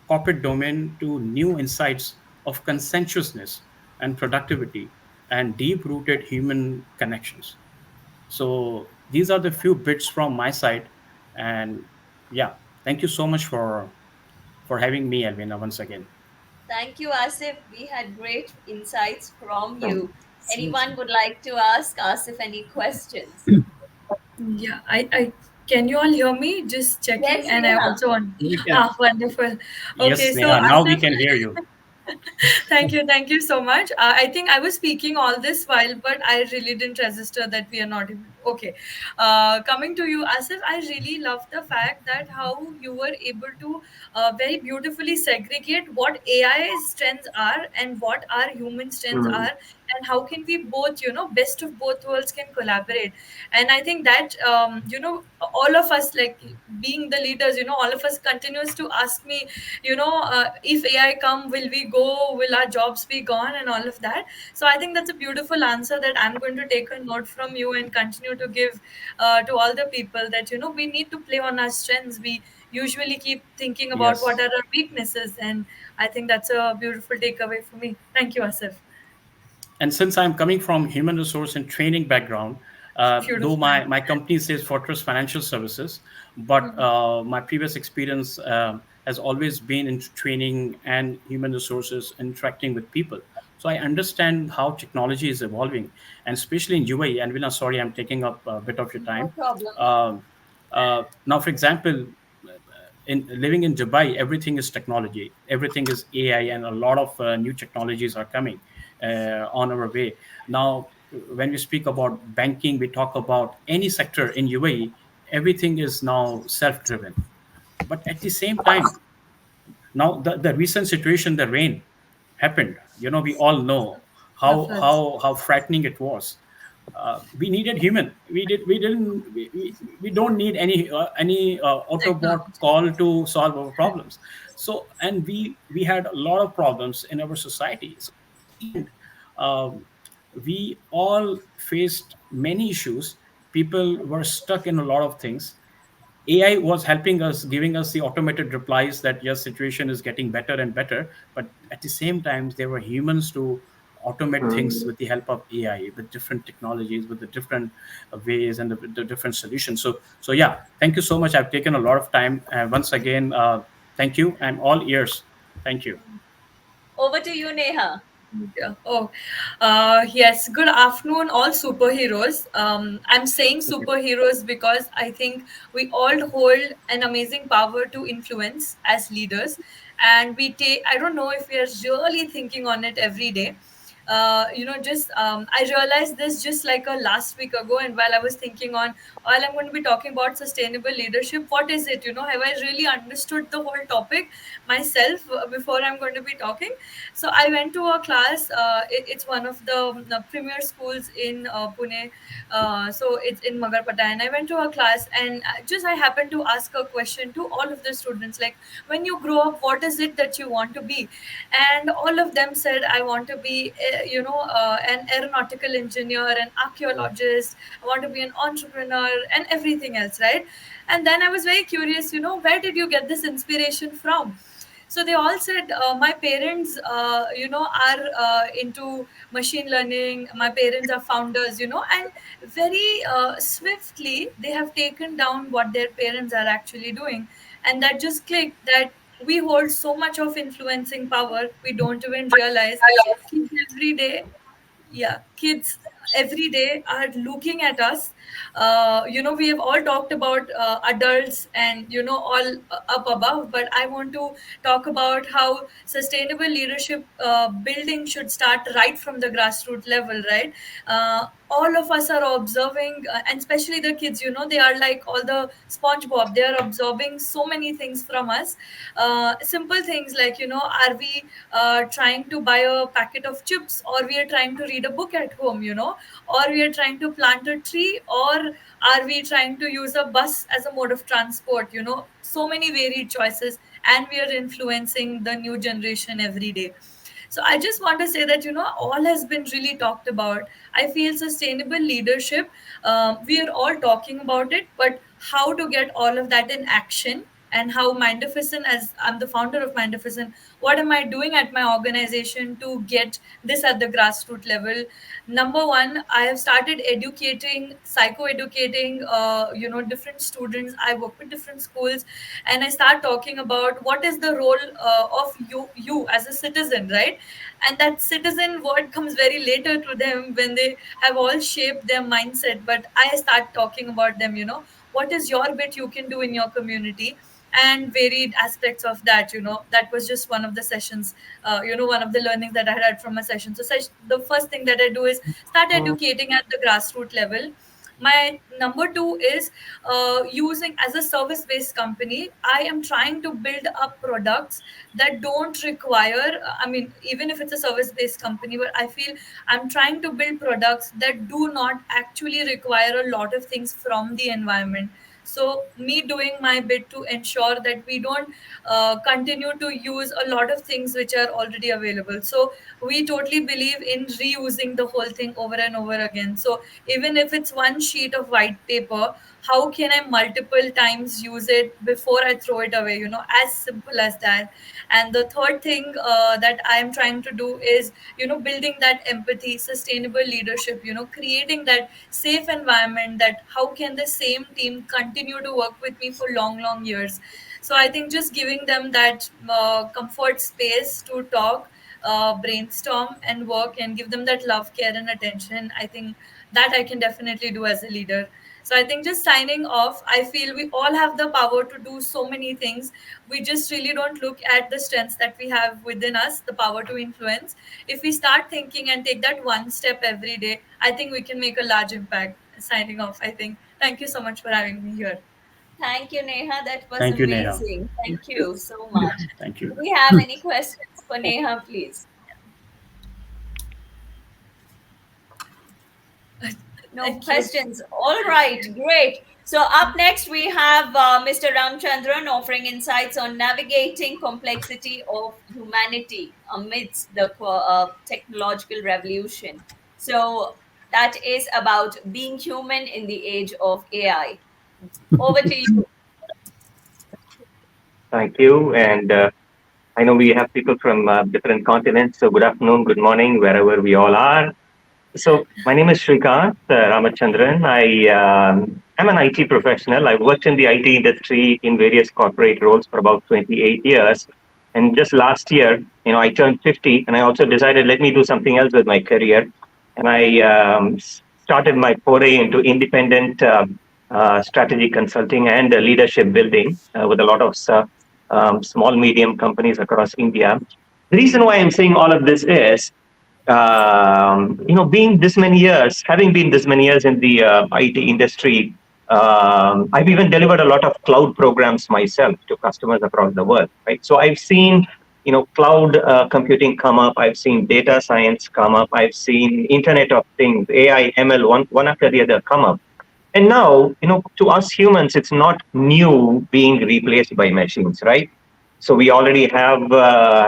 corporate domain to new insights of consensuousness and productivity and deep rooted human connections. So these are the few bits from my side. And yeah, thank you so much for having me, Alvina, once again. Thank you, Asif. We had great insights from Um, you. Anyone would like to ask Asif any questions? Yeah, I can you all hear me? Just checking, Yes, and I Neha. also want. We can. Ah, wonderful. Okay, Yes, so Neha, now we Asif, can hear you. thank you so much. I think I was speaking all this while, but I really didn't register that we are not able. Okay, coming to you, Asif, I really love the fact that how you were able to very beautifully segregate what AI strengths are and what our human strengths mm, are, and how can we both, best of both worlds can collaborate. And I think that all of us, like being the leaders, all of us continues to ask me, if AI come, will we go, will our jobs be gone, and all of that. So I think that's a beautiful answer that I'm going to take a note from you and continue to give to all the people, that we need to play on our strengths. We usually keep thinking about what Yes. are our weaknesses, and I think that's a beautiful takeaway for me. Thank you, Asif. And since I'm coming from human resource and training background, though Beautiful. my company says Fortress Financial Services, but Mhm. my previous experience has always been into training and human resources, interacting with people. So I understand how technology is evolving, and especially in UAE. And Vina, sorry, I'm taking up a bit of your No time. problem. Um, Now, for example, in living in Dubai, everything is technology, everything is AI, and a lot of new technologies are coming on our way. Now, when we speak about banking, we talk about any sector in UAE, everything is now self-driven. But at the same time, now the recent situation, the rain happened. We all know The how floods. how frightening it was. We needed human. We don't need any autobot Technology. call to solve our problems. So, and we had a lot of problems in our society. So at the end, um, we all faced many issues. People were stuck in a lot of things. AI was helping us, giving us the automated replies that yes, situation is getting better and better. But at the same time, there were humans to automate things mm. with the help of AI, with different technologies, with the different ways and the different solutions. So yeah, thank you so much. I've taken a lot of time. Once again, thank you. I'm all ears. Thank you. Over to you, Neha. Yeah. Oh, yes. Good afternoon, all superheroes. I'm saying superheroes because I think we all hold an amazing power to influence as leaders, and we take. I don't know if we are really thinking on it every day. Just I realized this just like a last week ago, and while I was thinking on, while I'm going to be talking about sustainable leadership, what is it? Have I really understood the whole topic myself before I'm going to be talking? So I went to a class. It's one of the premier schools in Pune. So it's in Magarpata, and I went to a class, and just I happened to ask a question to all of the students, like, when you grow up, what is it that you want to be? And all of them said, I want to be, an aeronautical engineer, an archaeologist. I want to be an entrepreneur, and everything else, right? And then I was very curious. Where did you get this inspiration from? So they all said, my parents are into machine learning. My parents are founders, and very swiftly they have taken down what their parents are actually doing. And that just clicked, that we hold so much of influencing power, we don't even realize. Kids every day, yeah, kids every day are looking at us. We have all talked about adults and all up above, but I want to talk about how sustainable leadership building should start right from the grassroots level, right? All of us are observing, and especially the kids, they are like all the SpongeBob. They are absorbing so many things from us. Simple things like, are we trying to buy a packet of chips, or we are trying to read a book at home, or we are trying to plant a tree, or are we trying to use a bus as a mode of transport? So many varied choices, and we are influencing the new generation every day. So I just want to say that all has been really talked about. I feel sustainable leadership, we are all talking about it, but how to get all of that in action, and how Mindificent, as I'm the founder of Mindificent, what am I doing at my organization to get this at the grassroots level? Number one, I have started educating, psycho-educating, different students. I work with different schools, and I start talking about what is the role of you as a citizen, right? And that citizen word comes very later to them when they have all shaped their mindset. But I start talking about them, what is your bit you can do in your community, and varied aspects of that. That was just one of the sessions, one of the learnings that I had from a session. So the first thing that I do is start educating at the grassroots level. My number two is using, as a service based company, I am trying to build up products that don't require, I mean, even if it's a service based company, but I feel I'm trying to build products that do not actually require a lot of things from the environment. So me doing my bit to ensure that we don't continue to use a lot of things which are already available. So we totally believe in reusing the whole thing over and over again. So even if it's one sheet of white paper, how can I multiple times use it before I throw it away? As simple as that. And the third thing that I am trying to do is, building that empathy, sustainable leadership, creating that safe environment, that how can the same team continue to work with me for long, long years. So I think just giving them that comfort space to talk, brainstorm and work, and give them that love, care and attention, I think that I can definitely do as a leader. So I think, just signing off, I feel we all have the power to do so many things. We just really don't look at the strengths that we have within us, the power to influence. If we start thinking and take that one step every day, I think we can make a large impact. Signing off, I think. Thank you so much for having me here. Thank you, Neha. That was Thank you, Neha. amazing. Thank you so much. Thank Do you. we have any questions for Neha, please? No Thank you. questions. All right, great. So up next we have Mr. Ramchandran offering insights on navigating complexity of humanity amidst the technological revolution. So that is about being human in the age of AI. Over to you. Thank you. And I know we have people from different continents. So good afternoon, good morning, wherever we all are. So my name is Shrikant Ramachandran. I'm an IT professional. I've worked in the IT industry in various corporate roles for about 28 years. And just last year, I turned 50, and I also decided, let me do something else with my career. And I started my foray into independent strategy consulting and leadership building with a lot of small, medium companies across India. The reason why I'm saying all of this is, being this many years, having been this many years in the IT industry, I've even delivered a lot of cloud programs myself to customers across the world, right? So I've seen, cloud computing come up. I've seen data science come up. I've seen Internet of Things, AI, ML, one after the other come up. And now, to us humans, it's not new being replaced by machines, right? So we already have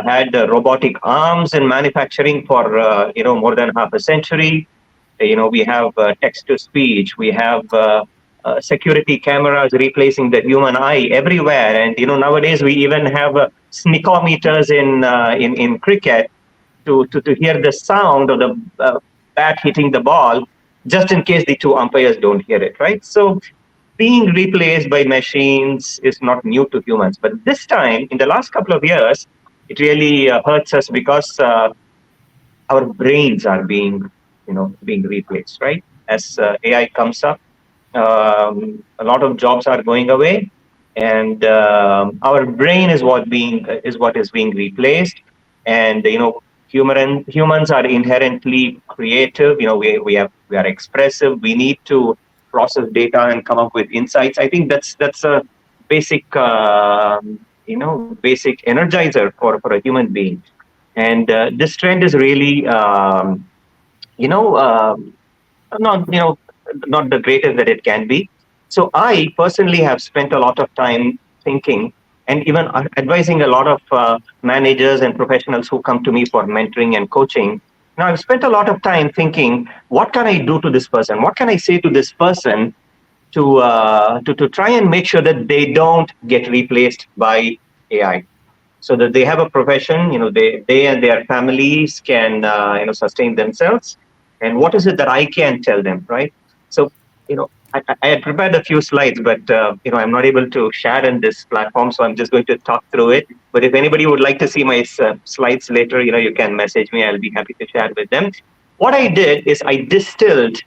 had robotic arms in manufacturing for more than half a century. We have text to speech. We have security cameras replacing the human eye everywhere. And nowadays we even have sneakometers in cricket to hear the sound of the bat hitting the ball, just in case the two umpires don't hear it, right? So being replaced by machines is not new to humans. But this time, in the last couple of years, it really hurts us because our brains are being replaced. Right? So we already have being replaced, right? As AI comes up, a lot of jobs are going away, and our brain is what is being replaced. And humans are inherently creative. We are expressive. We need to process data and come up with insights. I think that's a basic basic energizer for a human being. And this trend is really you know not not the greatest that it can be. So I personally have spent a lot of time thinking and even advising a lot of managers and professionals who come to me for mentoring and coaching. Now I've spent a lot of time thinking, what can I do to this person? What can I say to this person to try and make sure that they don't get replaced by AI, so that they have a profession, they and their families can sustain themselves. And what is it that I can tell them, right? So I had prepared a few slides, but I'm not able to share in this platform, so I'm just going to talk through it. But if anybody would like to see my slides later, you can message me. I'll be happy to share with them. What I did is I distilled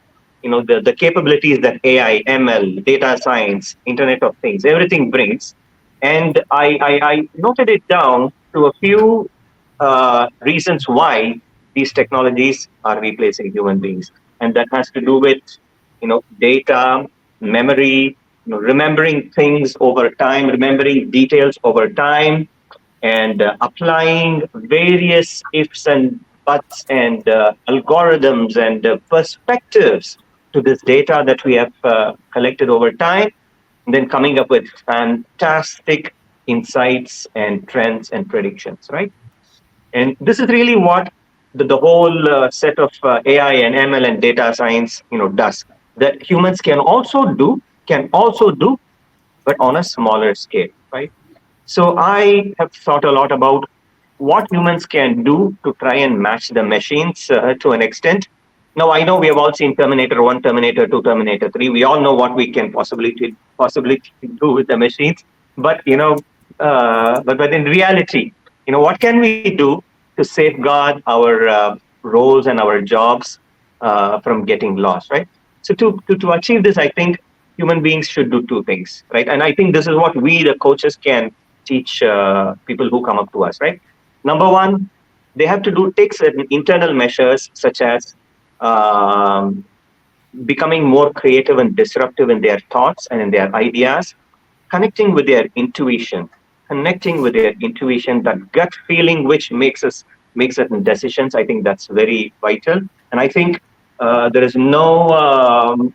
the capabilities that AI, ML, data science, Internet of Things, everything brings, and I noted it down to a few reasons why these technologies are replacing human beings, and that has to do with data, memory, remembering things over time, remembering details over time, and applying various ifs and buts and algorithms and perspectives to this data that we have collected over time, and then coming up with fantastic insights and trends and predictions, right? And this is really what the whole set of AI and ML and data science, does. That humans can also do, but on a smaller scale, right? So I have thought a lot about what humans can do to try and match the machines to an extent. Now I know we have all seen Terminator 1, Terminator 2, Terminator 3. We all know what we can possibly do with the machines. But but in reality, what can we do to safeguard our roles and our jobs from getting lost, right? So to achieve this, I think human beings should do two things, right? And I think this is what we, the coaches, can teach people who come up to us, right? Number one, they have to take certain internal measures, such as um, becoming more creative and disruptive in their thoughts and in their ideas, connecting with their intuition, that gut feeling which makes certain decisions. I think that's very vital. And I think there is no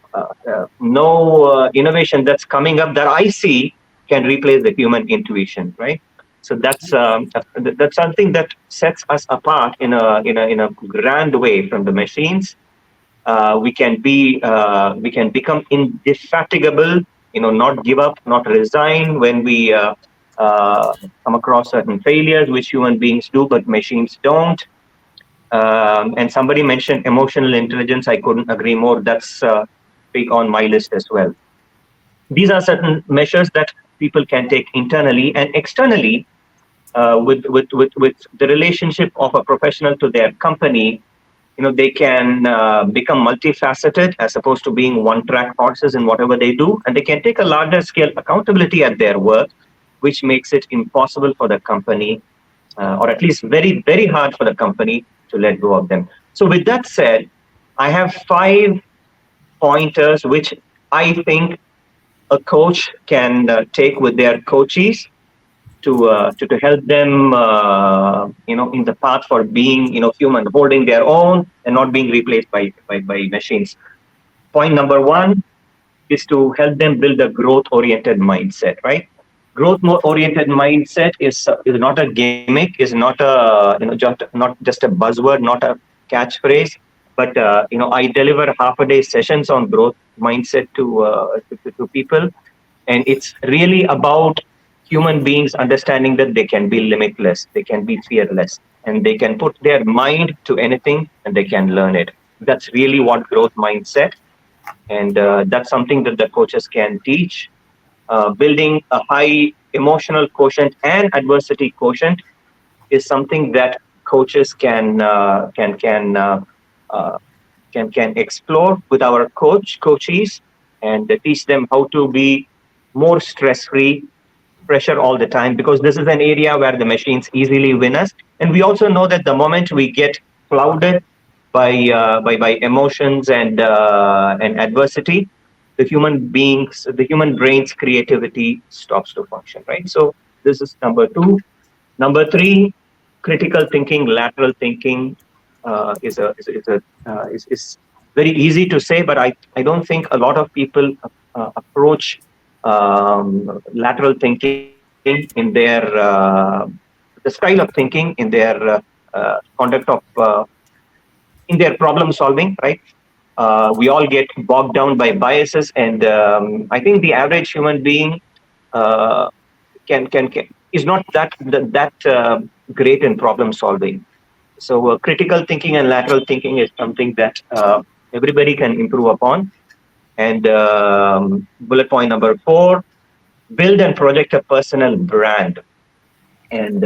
innovation that's coming up that I see can replace the human intuition, right? So that's something that sets us apart in a grand way from the machines. We can become indefatigable, not give up, not resign when we come across certain failures, which human beings do, but machines don't. And somebody mentioned emotional intelligence. I couldn't agree more. That's big on my list as well. These are certain measures that people can take internally and externally, with the relationship of a professional to their company. They can become multifaceted as opposed to being one track horses in whatever they do, and they can take a larger scale accountability at their work, which makes it impossible for the company, or at least very, very hard for the company to let go of them. So with that said, I have 5 pointers which I think a coach can take with their coachees to help them in the path for being human, holding their own and not being replaced by machines. Point number one is to help them build a growth oriented mindset, right? Growth oriented mindset is not a gimmick, is not a not just a buzzword, not a catchphrase, but I deliver half a day sessions on growth mindset to people, and it's really about human beings understanding that they can be limitless, they can be fearless, and they can put their mind to anything and they can learn it. That's really what growth mindset, and that's something that the coaches can teach. Building a high emotional quotient and adversity quotient is something that coaches can uh, can explore with our coaches, and teach them how to be more stress free, pressure all the time, because this is an area where the machines easily win us. And we also know that the moment we get clouded by emotions and adversity, the human brain's creativity stops to function, right? So this is number two. Number three, critical thinking, lateral thinking is very easy to say, but I don't think a lot of people approach lateral thinking in the style of thinking in their conduct of in their problem solving, right? We all get bogged down by biases, and I think the average human being uh, can is not that great in problem solving. So critical thinking and lateral thinking is something that everybody can improve upon. And bullet point number four: build and project a personal brand. And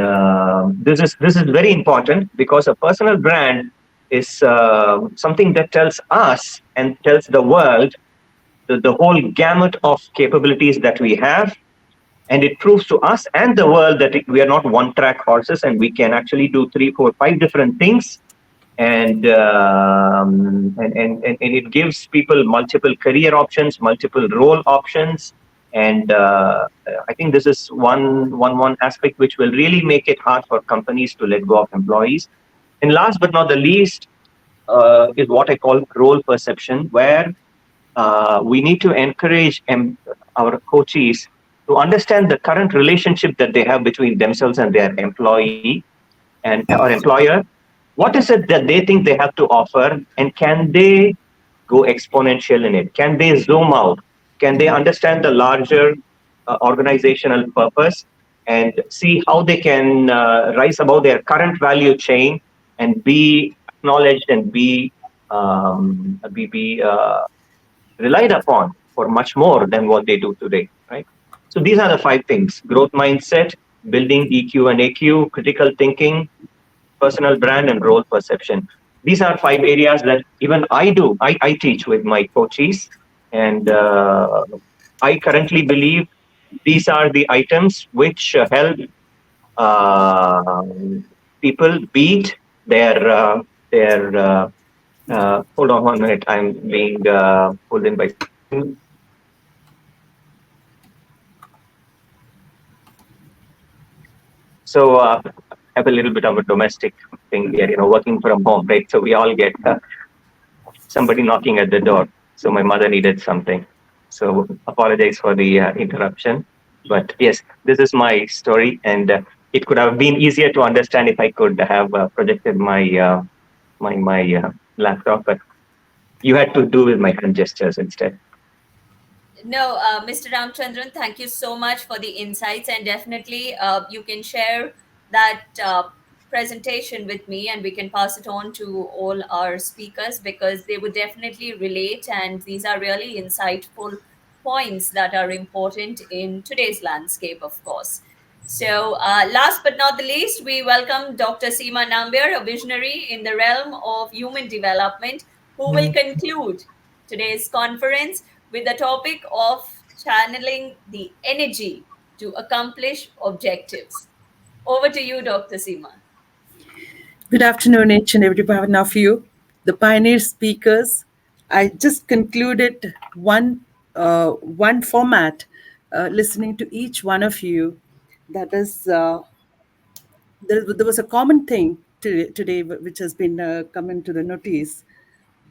this is very important, because a personal brand is something that tells us and tells the world the whole gamut of capabilities that we have, and it proves to us and the world that we are not one track horses, and we can actually do three, four, five different things. And it gives people multiple career options, multiple role options. And I think this is one aspect which will really make it hard for companies to let go of employees. And last but not the least is what I call role perception, where we need to encourage our coaches to understand the current relationship that they have between themselves and their employee and or employer. What is it that they think they have to offer, and can they go exponential in it? Can they zoom out? Can they understand the larger organizational purpose and see how they can rise above their current value chain and be acknowledged and be relied upon for much more than what they do today, right? So these are the five things: growth mindset, building EQ and AQ, critical thinking, personal brand, and role perception. These are five areas that even I teach with my coaches. And I currently believe these are the items which help uh, people beat their hold on 1 minute. I'm being pulled in by something. So I have a little bit of a domestic thing here, working from home, right? So we all get somebody knocking at the door. So my mother needed something. So apologize for the interruption. But yes, this is my story, and it could have been easier to understand if I could have projected my laptop, but you had to do with my hand gestures instead. No, Mr. Ramchandran, thank you so much for the insights, and definitely you can share that presentation with me, and we can pass it on to all our speakers, because they would definitely relate, and these are really insightful points that are important in today's landscape, of course. So, last but not the least, we welcome Dr. Seema Nambiar, a visionary in the realm of human development, who will conclude today's conference with the topic of channeling the energy to accomplish objectives. Over to you, Dr. Seema. Good afternoon, each and every one of you, the pioneer speakers. I just concluded one format, listening to each one of you. That is, there was a common thing today which has been coming to the notice.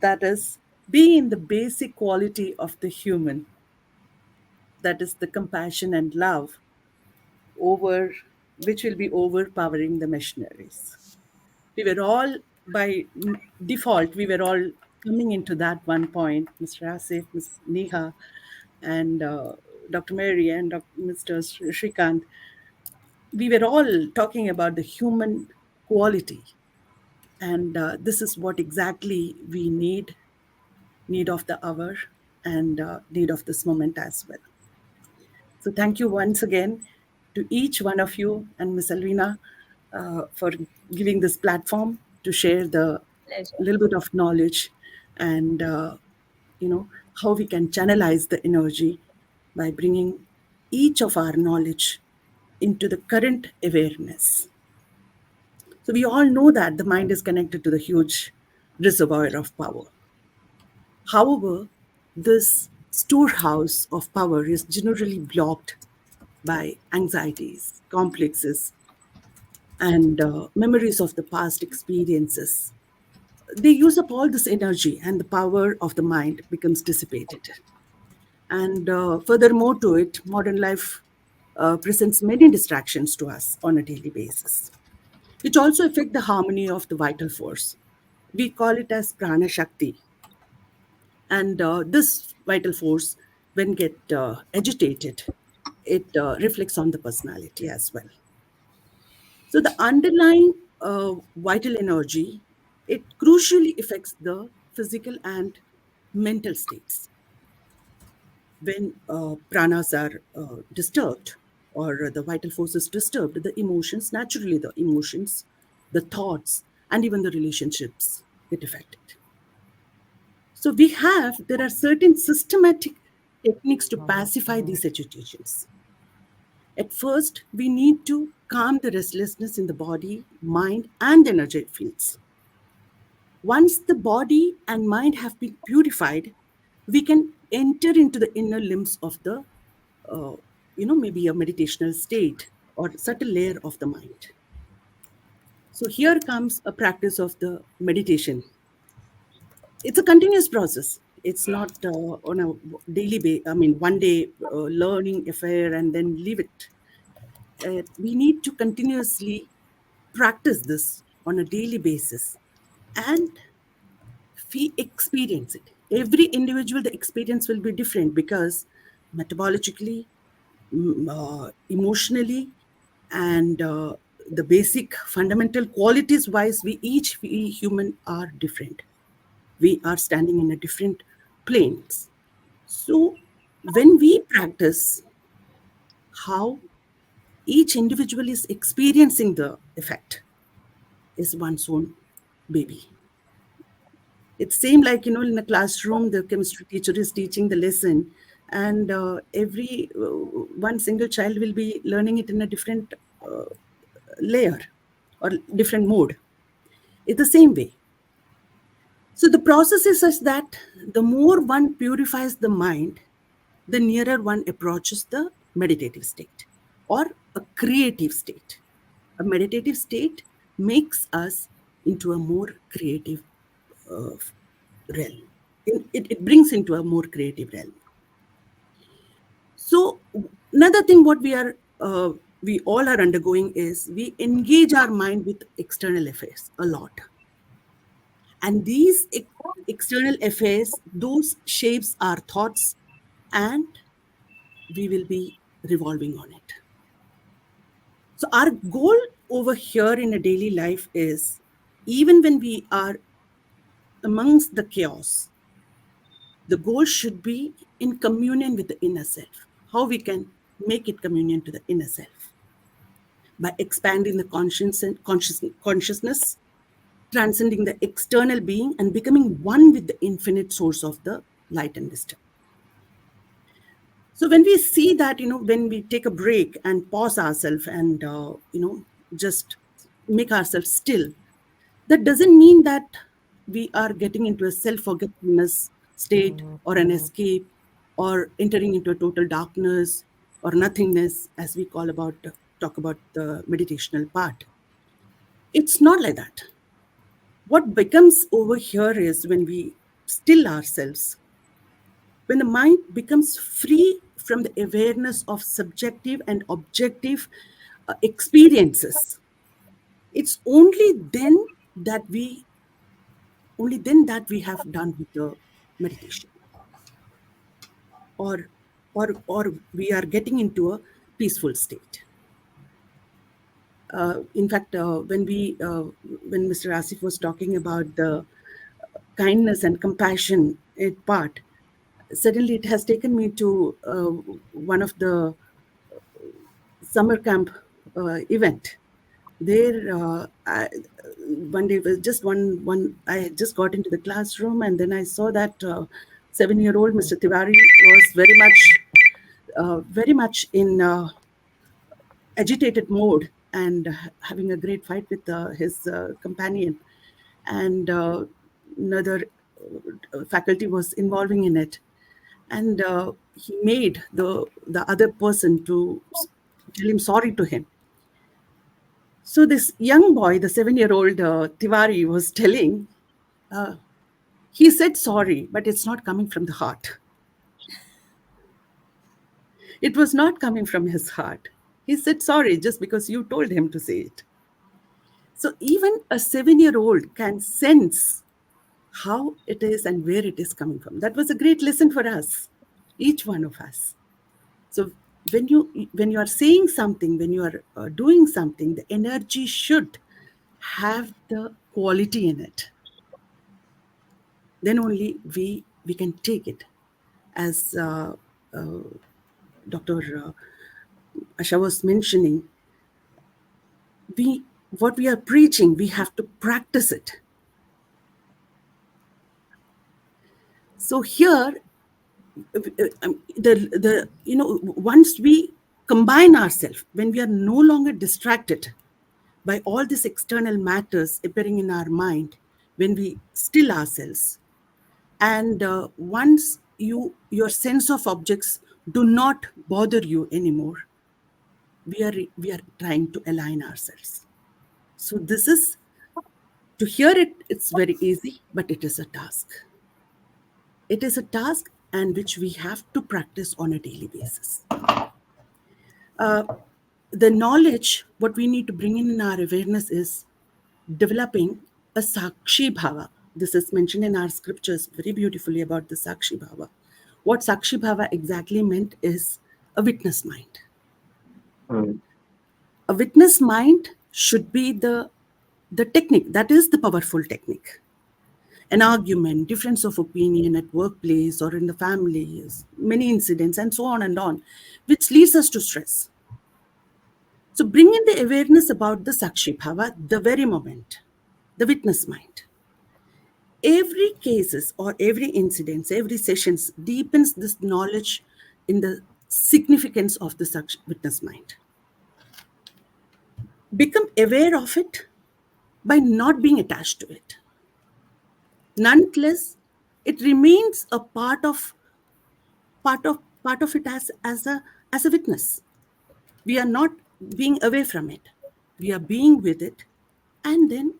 That is, being the basic quality of the human. That is the compassion and love over which will be overpowering the missionaries. We were all by default, we were all coming into that one point, Mr. Asif, Ms. Neha, and Dr. Mary and Mr. Shrikant. We were all talking about the human quality, and this is what exactly we need of the hour, and need of this moment as well. So thank you once again to each one of you and Ms. Alvina for giving this platform to share the Pleasure. little bit of knowledge and how we can channelize the energy by bringing each of our knowledge into the current awareness. So we all know that the mind is connected to the huge reservoir of power. However, this storehouse of power is generally blocked by anxieties, complexes, and memories of the past experiences. They use up all this energy, and the power of the mind becomes dissipated. And furthermore, to it, modern life presents many distractions to us on a daily basis, which also affect the harmony of the vital force. We call it as prana shakti, and this vital force, when get agitated, it reflects on the personality as well. So the underlying vital energy, it crucially affects the physical and mental states. When pranas are disturbed, or the vital force is disturbed, the emotions, naturally the emotions, the thoughts, and even the relationships get affected. So there are certain systematic techniques to pacify these agitations. At first, we need to calm the restlessness in the body, mind, and energetic fields. Once the body and mind have been purified, we can enter into the inner limbs of the, maybe a meditational state or subtle layer of the mind. So here comes a practice of the meditation. It's a continuous process. It's not on a daily basis. I mean, one day learning affair and then leave it. We need to continuously practice this on a daily basis, and we experience it. Every individual, the experience will be different because metabolically, emotionally, and the basic fundamental qualities wise, we human are different. We are standing in a different planes. So when we practice how each individual is experiencing the effect is one's own baby. It's same like, in the classroom, the chemistry teacher is teaching the lesson, and every one single child will be learning it in a different layer or different mode. It's the same way. So the process is such that the more one purifies the mind, the nearer one approaches the meditative state or a creative state. A meditative state makes us into a more creative uh, realm. It brings into a more creative realm. So another thing what we all are undergoing is we engage our mind with external affairs a lot. And these external affairs, those shapes our thoughts, and we will be revolving on it. So our goal over here in a daily life is, even when we are amongst the chaos, the goal should be in communion with the inner self. How we can make it communion to the inner self? By expanding the consciousness, transcending the external being, and becoming one with the infinite source of the light and wisdom. So when we see that, when we take a break and pause ourselves and, just make ourselves still, that doesn't mean that we are getting into a self-forgetfulness state or an escape or entering into a total darkness or nothingness, as we talk about the meditational part. It's not like that. What becomes over here is when we still ourselves, when the mind becomes free from the awareness of subjective and objective experiences, it's that we only then that we have done with the meditation, or or we are getting into a peaceful state. In fact, when Mr. Asif was talking about the kindness and compassion part, suddenly it has taken me to one of the summer camp event there one day was just one I had just got into the classroom, and then I saw that 7-year-old Mr. Tiwari was very much in agitated mode, and having a great fight with his companion, and another faculty was involving in it, and he made the other person to tell him sorry to him. So this young boy, the 7-year-old Tiwari, was telling, uh, he said sorry, but it's not coming from the heart. It was not coming from his heart. He said sorry just because you told him to say it. So even a 7-year-old can sense how it is and where it is coming from. That was a great lesson for us, each one of us. So when you are saying something, when you are doing something, the energy should have the quality in it. Then only we can take it, as Dr. Asha was mentioning. We What we are preaching, we have to practice it. So here, the once we combine ourselves, when we are no longer distracted by all these external matters appearing in our mind, when we still ourselves, and once your sense of objects do not bother you anymore, we are trying to align ourselves. So this is, to hear it, it's very easy, but it is a task. It is a task, and which we have to practice on a daily basis. The knowledge, what we need to bring in our awareness, is developing a Sakshi Bhava. This is mentioned in our scriptures very beautifully about the Sakshi Bhava. What Sakshi Bhava exactly meant is a witness mind. Mm. A witness mind should be the technique, that is the powerful technique. An argument, difference of opinion at workplace or in the family, many incidents, and so on, which leads us to stress. So bring in the awareness about the Sakshi Bhava, the very moment, the witness mind. Every cases or every incidents, every sessions deepens this knowledge in the significance of the witness mind. Become aware of it by not being attached to it. Nonetheless, it remains a part of it as a witness. We are not being away from it. We are being with it, and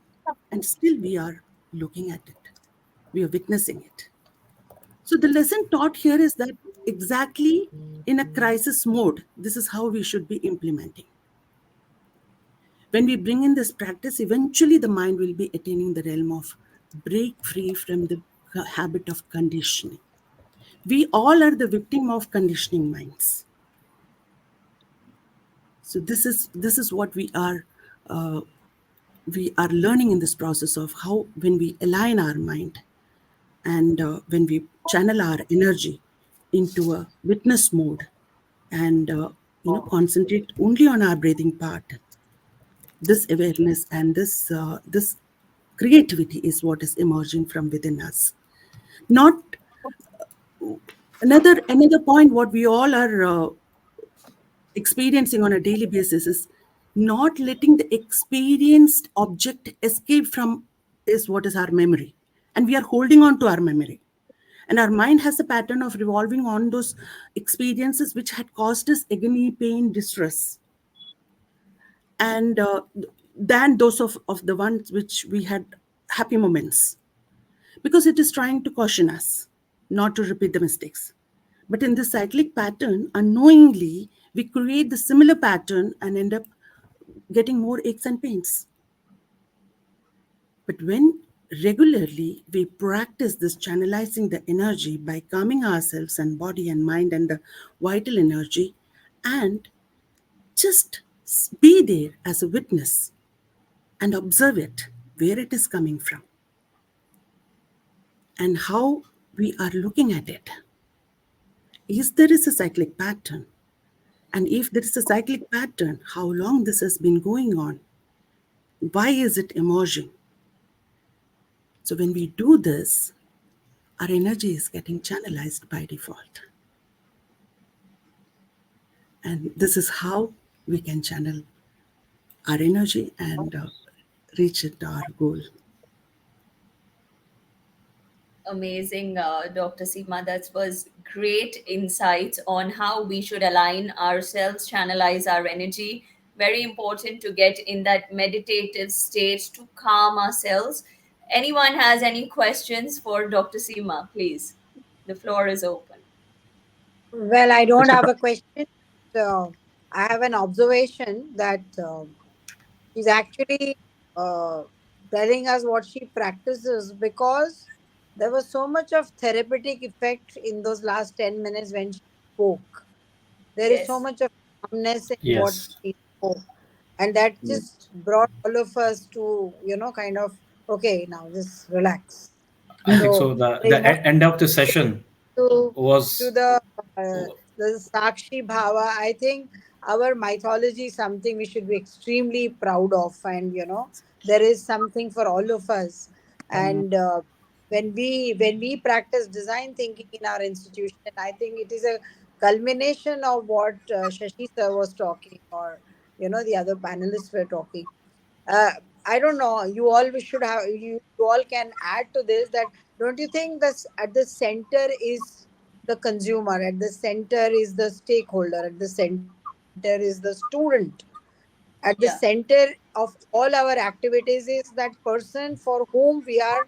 still we are looking at it. We are witnessing it. So the lesson taught here is that exactly in a crisis mode, this is how we should be implementing. When we bring in this practice, eventually the mind will be attaining the realm of break free from the habit of conditioning. We all are the victim of conditioning minds. So this is what we are learning in this process of how, when we align our mind, and when we channel our energy into a witness mode, and concentrate only on our breathing part, this awareness and this creativity is what is emerging from within us. Not another point, what we all are experiencing on a daily basis, is not letting the experienced object escape from, is what is our memory, and we are holding on to our memory, and our mind has a pattern of revolving on those experiences which had caused us agony, pain, distress, and than those of the ones which we had happy moments, because it is trying to caution us not to repeat the mistakes. But in this cyclic pattern, unknowingly, we create the similar pattern and end up getting more aches and pains. But when regularly we practice this channelizing the energy by calming ourselves and body and mind and the vital energy, and just be there as a witness and observe it, where it is coming from and how we are looking at it. Is there is a cyclic pattern? And if there is a cyclic pattern, how long this has been going on? Why is it emerging? So when we do this, our energy is getting channelized by default. And this is how we can channel our energy and reach it our goal. Amazing, Dr. Seema. That was great insights on how we should align ourselves, channelize our energy. Very important to get in that meditative state to calm ourselves. Anyone has any questions for Dr. Seema, please? The floor is open. Well, I don't Mr. have a question. I have an observation that she's actually uh, telling us what she practices, because there was so much of therapeutic effect in those last 10 minutes when she spoke. There is so Yes, much of calmness in what Yes. she spoke. And that Mm. just brought all of us to, kind of, okay, now just relax. I think So so. The there is no end of the session to to was uh, the Sakshi Bhava. I think our mythology is something we should be extremely proud of, and there is something for all of us. And when we practice design thinking in our institution, I think it is a culmination of what Shashi sir was talking, or the other panelists were talking. uh, I don't know. You all should have. You all can add to this. That, don't you think that at the center is the consumer, at the center is the stakeholder, at the center is the student, at the yeah, center of all our activities is that person for whom we are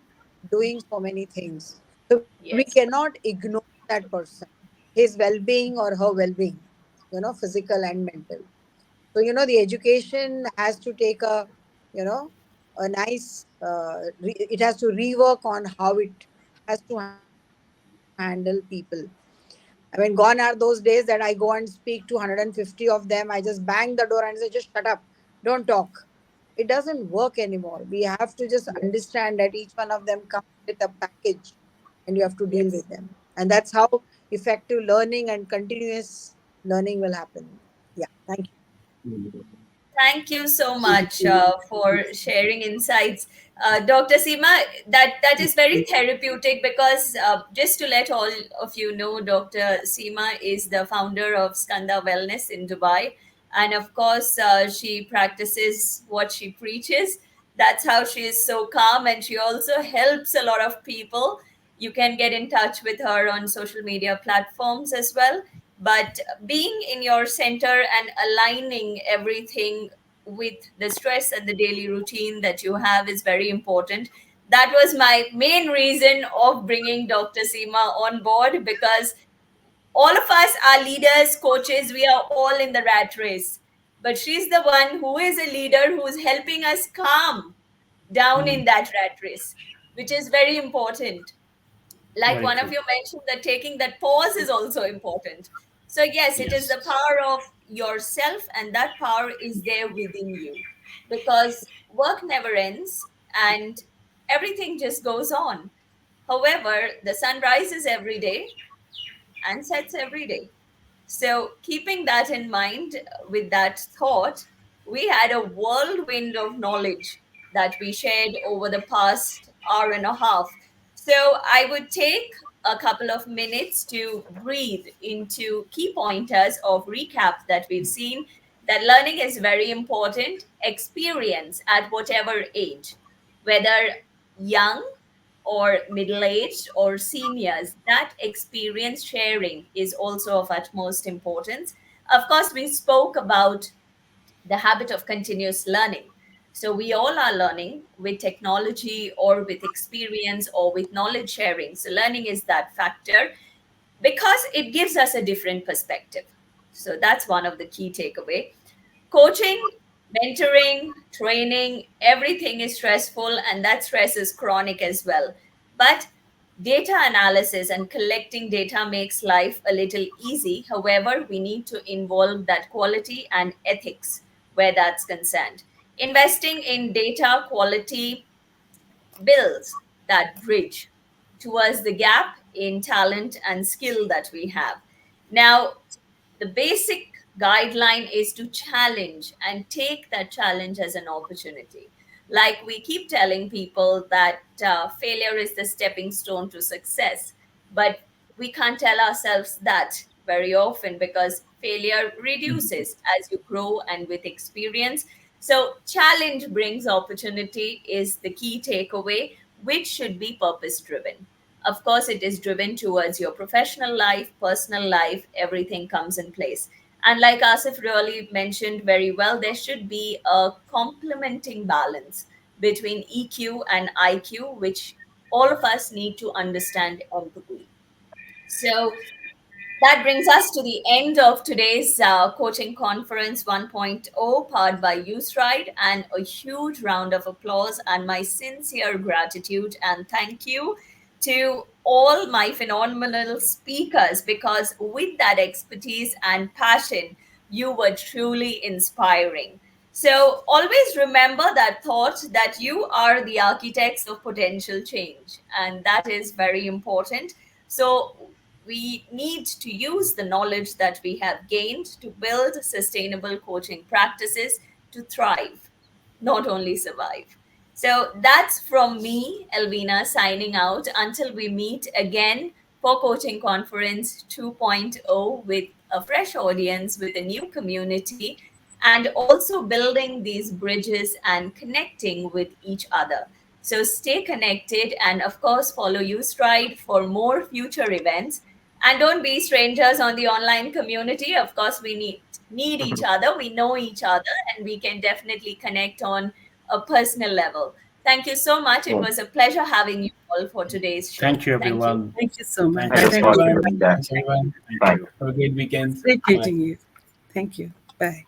doing so many things. So we cannot yes, ignore that person, his well-being or her well-being, physical and mental. So the education has to take you know a nice it has to rework on how it has to handle people. I mean, gone are those days that I go and speak to 150 of them, I just bang the door and say, just shut up, don't talk. It doesn't work anymore. We have to just understand that each one of them comes with a package, and you have to deal with them. yes. And that's how effective learning and continuous learning will happen. Yeah, thank you. Thank you so much for sharing insights, Dr. Seema. That is very therapeutic because just to let all of you know, Dr. Seema is the founder of Skanda Wellness in Dubai, and of course, she practices what she preaches. That's how she is so calm, and she also helps a lot of people. You can get in touch with her on social media platforms as well. But being in your center and aligning everything with the stress and the daily routine that you have is very important. That was my main reason of bringing Dr. Seema on board, because all of us are leaders, coaches, we are all in the rat race. But she's the one who is a leader who's helping us calm down in that rat race, which is very important. Like very one of true. you mentioned, that taking that pause is also important. So yes, it is Yes. the power of yourself, and that power is there within you, because work never ends and everything just goes on. However, the sun rises every day and sets every day. So, keeping that in mind, with that thought, we had a whirlwind of knowledge that we shared over the past hour and a half. So, I would take a couple of minutes to breathe into key pointers of recap that we've seen. That learning is very important, experience at whatever age, whether young or middle aged or seniors, that experience sharing is also of utmost importance. Of course, we spoke about the habit of continuous learning. So, we all are learning with technology or with experience or with knowledge sharing. So, learning is that factor because it gives us a different perspective. So, that's one of the key takeaway. Coaching, mentoring, training, everything is stressful, and that stress is chronic as well. But data analysis and collecting data makes life a little easy. However, we need to involve that quality and ethics where that's concerned. Investing in data quality builds that bridge towards the gap in talent and skill that we have. Now, the basic guideline is to challenge and take that challenge as an opportunity. Like we keep telling people that failure is the stepping stone to success, but we can't tell ourselves that very often because failure reduces as you grow and with experience. So, challenge brings opportunity is the key takeaway, which should be purpose driven. Of course, it is driven towards your professional life, personal life, everything comes in place. And like Asif really mentioned very well, there should be a complementing balance between EQ and IQ, which all of us need to understand empathy. So, that brings us to the end of today's Coaching Conference 1.0 powered by UStride, and a huge round of applause and my sincere gratitude and thank you to all my phenomenal speakers, because with that expertise and passion, you were truly inspiring. So always remember that thought that you are the architects of potential change, and that is very important. So we need to use the knowledge that we have gained to build sustainable coaching practices to thrive, not only survive. So that's from me, Elvina, signing out until we meet again for Coaching Conference 2.0 with a fresh audience, with a new community, and also building these bridges and connecting with each other. So stay connected and, of course, follow UStride for more future events. And don't be strangers on the online community. Of course, we need each other. We know each other, and we can definitely connect on a personal level. Thank you so much. It Yeah. was a pleasure having you all for today's show. Thank you, Thank you. everyone. Thank you so much. Thank I you. look Thank forward you to very doing much. that. Thanks, everyone. Thank Bye. you. Have a great weekend. Great Bye. meeting you. Thank you. Bye.